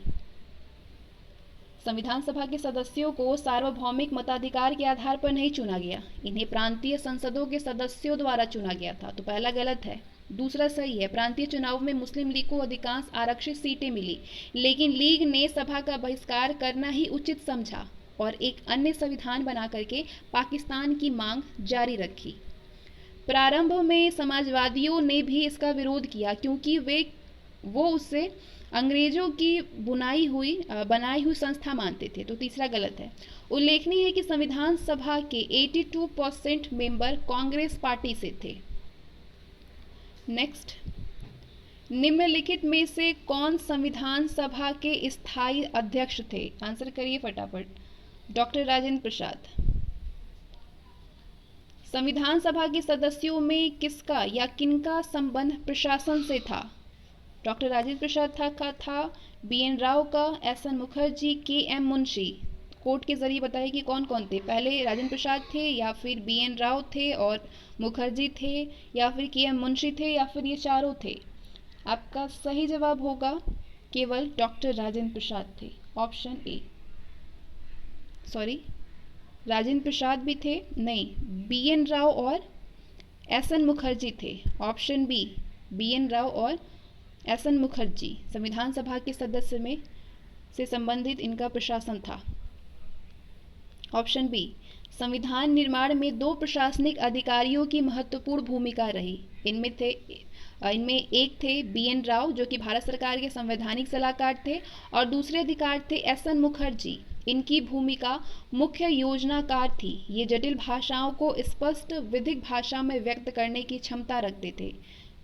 संविधान सभा के सदस्यों को सार्वभौमिक मताधिकार के आधार पर नहीं चुना गया, इन्हें प्रांतीय संसदों के सदस्यों द्वारा चुना गया था। तो पहला गलत है, दूसरा सही है। प्रांतीय चुनाव में मुस्लिम लीग को अधिकांश आरक्षित सीटें मिली, लेकिन लीग ने सभा का बहिष्कार करना ही उचित समझा और एक अन्य संविधान बना करके पाकिस्तान की मांग जारी रखी। प्रारंभ में समाजवादियों ने भी इसका विरोध किया क्योंकि वो उससे अंग्रेजों की बनाई हुई संस्था मानते थे। तो तीसरा गलत है। उल्लेखनीय है कि संविधान सभा के 82% मेंबर कांग्रेस पार्टी से थे। नेक्स्ट, निम्नलिखित में से कौन संविधान सभा के स्थायी अध्यक्ष थे? आंसर करिए फटाफट। डॉक्टर राजेंद्र प्रसाद। संविधान सभा के सदस्यों में किसका या किनका संबंध प्रशासन से था? डॉक्टर राजेंद्र प्रसाद था, BN राव का, SN Mukherjee, KM Munshi. Court के जरिए बताइए कि कौन कौन थे। पहले राजेंद्र प्रसाद थे, या फिर BN राव थे और मुखर्जी थे, या फिर KM मुंशी थे, या फिर ये चारों थे? आपका सही जवाब होगा केवल डॉक्टर राजेंद्र प्रसाद थे, option A. Sorry, Rajendra Prasad भी थे? नहीं, BN राव और SN मुखर्जी थे, ऑप्शन बी। BN राव और SN मुखर्जी संविधान सभा के सदस्य में से संबंधित इनका प्रशासन था, ऑप्शन बी। संविधान निर्माण में 2 प्रशासनिक अधिकारियों की महत्वपूर्ण भूमिका रही। इनमें एक थे BN राव, जो कि भारत सरकार के संवैधानिक सलाहकार थे, और दूसरे अधिकारी थे SN मुखर्जी। इनकी भूमिका मुख्य योजनाकार थी। ये जटिल भाषाओं को स्पष्ट विधिक भाषा में व्यक्त करने की क्षमता रखते थे।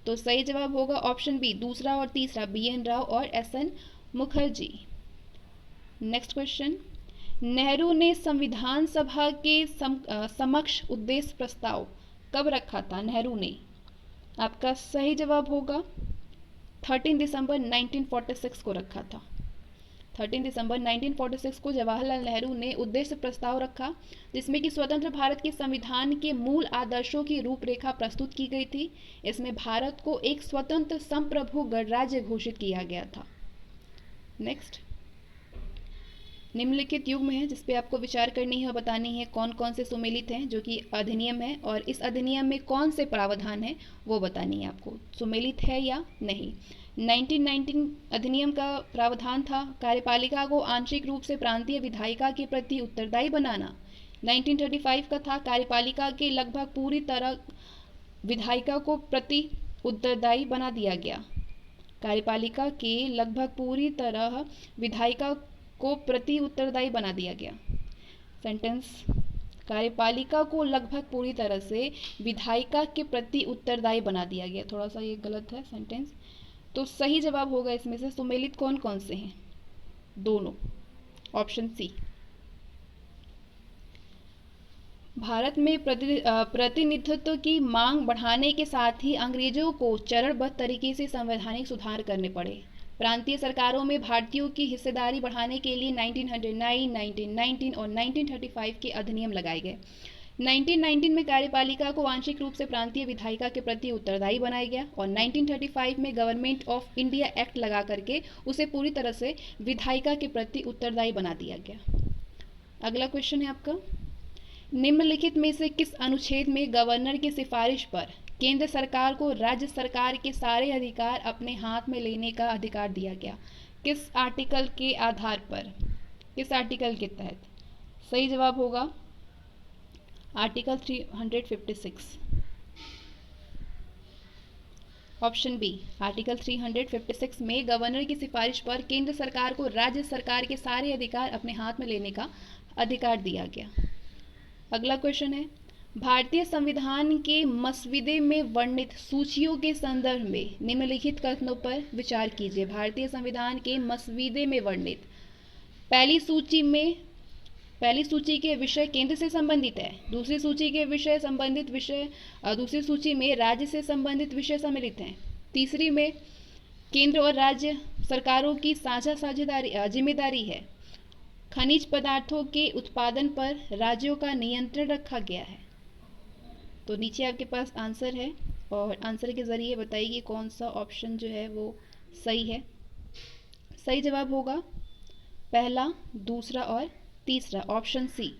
तो सही जवाब होगा ऑप्शन बी, दूसरा और तीसरा, BN राव और SN Mukherjee. Next question, Nehru ने संविधान सभा के समक्ष उद्देश्य प्रस्ताव कब रखा था? नेहरू ने। आपका सही जवाब होगा 13 दिसंबर 1946 को रखा था। 13 दिसंबर 1946 को जवाहरलाल नेहरू ने उद्देश्य प्रस्ताव रखा, जिसमें कि स्वतंत्र भारत के संविधान के मूल आदर्शों की रूपरेखा प्रस्तुत की गई थी। इसमें भारत को एक स्वतंत्र संप्रभु गणराज्य घोषित किया गया था। नेक्स्ट, निम्नलिखित युग्म है जिस पे आपको विचार करनी है और बतानी है कौन कौन से सुमेलित हैं, जो कि अधिनियम है, और इस अधिनियम में कौन से प्रावधान है वो बतानी है आपको, सुमेलित है या नहीं। 1919 अधिनियम का प्रावधान था कार्यपालिका को आंशिक रूप से प्रांतीय विधायिका के प्रति उत्तरदायी बनाना। 1935 का था कार्यपालिका के लगभग पूरी तरह विधायिका को प्रति उत्तरदायी बना दिया गया। कार्यपालिका के लगभग पूरी तरह विधायिका को प्रति उत्तरदायी बना दिया गया। सेंटेंस, कार्यपालिका को लगभग पूरी तरह से विधायिका के प्रति उत्तरदायी बना दिया गया। थोड़ा सा ये गलत है सेंटेंस। तो सही जवाब होगा इसमें से सुमेलित कौन कौन से हैं? दोनों, ऑप्शन सी। भारत में प्रतिनिधित्व की मांग बढ़ाने के साथ ही अंग्रेजों को चरणबद्ध तरीके से संवैधानिक सुधार करने पड़े। प्रांतीय सरकारों में भारतीयों की हिस्सेदारी बढ़ाने के लिए 1909, 1919 और 1935 के अधिनियम लगाए गए। 1919 में कार्यपालिका को आंशिक रूप से प्रांतीय विधायिका के प्रति उत्तरदायी बनाया गया, और 1935 में गवर्नमेंट ऑफ इंडिया एक्ट लगा करके उसे पूरी तरह से विधायिका के प्रति उत्तरदायी बना दिया गया। अगला क्वेश्चन है आपका, निम्नलिखित में से किस अनुच्छेद में गवर्नर की सिफारिश पर केंद्र सरकार को राज्य सरकार के सारे अधिकार अपने हाथ में लेने का अधिकार दिया गया? किस आर्टिकल के आधार पर, किस आर्टिकल के तहत? सही जवाब होगा आर्टिकल 356, ऑप्शन बी। आर्टिकल 356 में गवर्नर की सिफारिश पर केंद्र सरकार को राज्य सरकार के सारे अधिकार अपने हाथ में लेने का अधिकार दिया गया। अगला क्वेश्चन है, भारतीय संविधान के मसविदे में वर्णित सूचियों के संदर्भ में निम्नलिखित कथनों पर विचार कीजिए। भारतीय संविधान के मसविदे में वर्णित पहली सूची के विषय केंद्र से संबंधित है, दूसरी सूची के विषय संबंधित विषय, दूसरी सूची में राज्य से संबंधित विषय सम्मिलित हैं, तीसरी में केंद्र और राज्य सरकारों की साझा जिम्मेदारी है, खनिज पदार्थों के उत्पादन पर राज्यों का नियंत्रण रखा गया है। तो नीचे आपके पास आंसर है, और आंसर के ज़रिए बताइए कि कौन सा ऑप्शन जो है वो सही है। सही जवाब होगा पहला, दूसरा और तीसरा, ऑप्शन सी।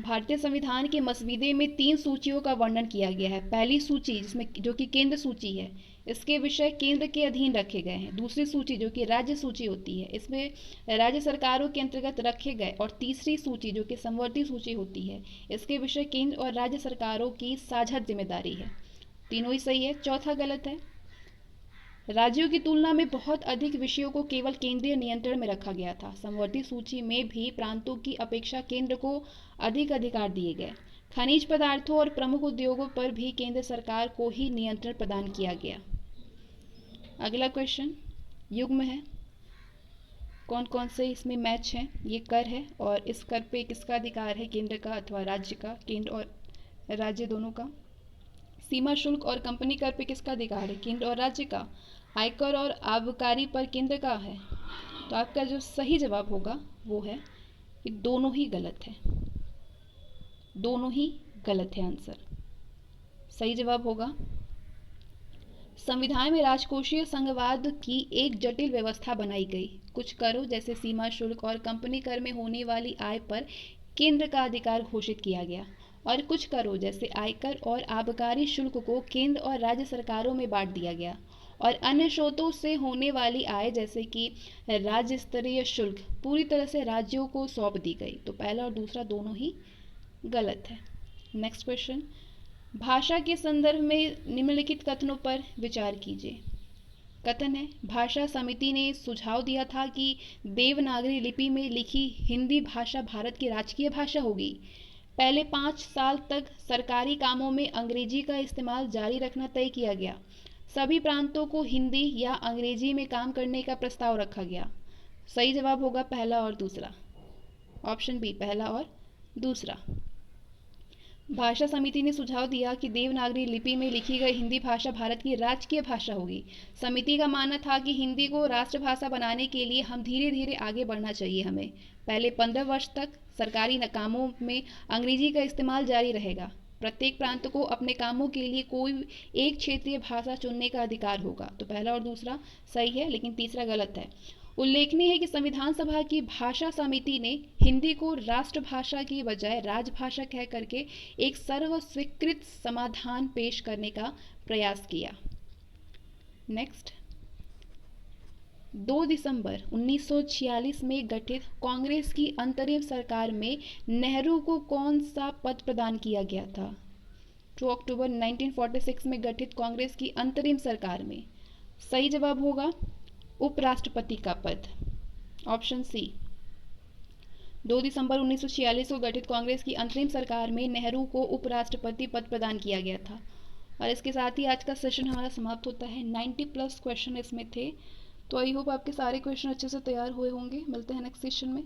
भारतीय संविधान के मसविदे में 3 सूचियों का वर्णन किया गया है। पहली सूची जिसमें जो कि केंद्र सूची है, इसके विषय केंद्र के अधीन रखे गए हैं। दूसरी सूची जो कि राज्य सूची होती है, इसमें राज्य सरकारों के अंतर्गत रखे गए। और तीसरी सूची जो कि समवर्ती सूची होती है, इसके विषय केंद्र और राज्य सरकारों की साझा जिम्मेदारी है। तीनों ही सही है, चौथा गलत है। राज्यों की तुलना में बहुत अधिक विषयों को केवल केंद्रीय नियंत्रण में रखा गया था। समवर्ती सूची में भी प्रांतों की अपेक्षा केंद्र को अधिक अधिकार दिए गए। खनिज पदार्थों और प्रमुख उद्योगों पर भी केंद्र सरकार को ही नियंत्रण प्रदान किया गया। अगला क्वेश्चन युग्म है, कौन कौन से इसमें मैच हैं। ये कर है और इस कर पे किसका अधिकार है, केंद्र का अथवा राज्य का, केंद्र और राज्य दोनों का। सीमा शुल्क और कंपनी कर पे किसका अधिकार है, केंद्र और राज्य का। आयकर और आबकारी पर केंद्र का है। तो आपका जो सही जवाब होगा वो है कि दोनों ही गलत है, दोनों ही गलत है आंसर। सही जवाब होगा संविधान में राजकोषीय संघवाद की एक जटिल व्यवस्था बनाई गई। कुछ करों जैसे सीमा शुल्क और कंपनी कर में होने वाली आय पर केंद्र का अधिकार घोषित किया गया और कुछ करों जैसे आयकर और आबकारी शुल्क को केंद्र और राज्य सरकारों में बांट दिया गया और अन्य स्रोतों से होने वाली आय जैसे कि राज्य स्तरीय शुल्क पूरी तरह से राज्यों को सौंप दी गई। तो पहला और दूसरा दोनों ही गलत है। नेक्स्ट क्वेश्चन, भाषा के संदर्भ में निम्नलिखित कथनों पर विचार कीजिए। कथन है, भाषा समिति ने सुझाव दिया था कि देवनागरी लिपि में लिखी हिंदी भाषा भारत की राजकीय भाषा होगी। पहले 5 साल तक सरकारी कामों में अंग्रेजी का इस्तेमाल जारी रखना तय किया गया। सभी प्रांतों को हिंदी या अंग्रेजी में काम करने का प्रस्ताव रखा गया। सही जवाब होगा पहला और दूसरा, ऑप्शन बी, पहला और दूसरा। भाषा समिति ने सुझाव दिया कि देवनागरी लिपि में लिखी गई हिंदी भाषा भारत की राजकीय भाषा होगी। समिति का मानना था कि हिंदी को राष्ट्रभाषा बनाने के लिए हम धीरे धीरे आगे बढ़ना चाहिए। हमें पहले 15 वर्ष तक सरकारी कामों में अंग्रेजी का इस्तेमाल जारी रहेगा। प्रत्येक प्रांत को अपने कामों के लिए कोई एक क्षेत्रीय भाषा चुनने का अधिकार होगा। तो पहला और दूसरा सही है, लेकिन तीसरा गलत है। उल्लेखनीय है कि संविधान सभा की भाषा समिति ने हिंदी को राष्ट्रभाषा की बजाय राजभाषा कह करके एक सर्वस्वीकृत समाधान पेश करने का प्रयास किया। नेक्स्ट, 2 दिसंबर 1946 में गठित कांग्रेस की अंतरिम सरकार में नेहरू को कौन सा पद प्रदान किया गया था। 2 अक्टूबर 1946 में गठित कांग्रेस की अंतरिम सरकार में सही जवाब होगा उपराष्ट्रपति का पद, ऑप्शन सी। 2 दिसंबर 1946 को गठित कांग्रेस की अंतरिम सरकार में नेहरू को उपराष्ट्रपति पद प्रदान किया गया था। और इसके साथ ही आज का सेशन हमारा समाप्त होता है। 90+ क्वेश्चन इसमें थे। तो आई होप आपके सारे क्वेश्चन अच्छे से तैयार हुए होंगे। मिलते हैं नेक्स्ट सेशन में।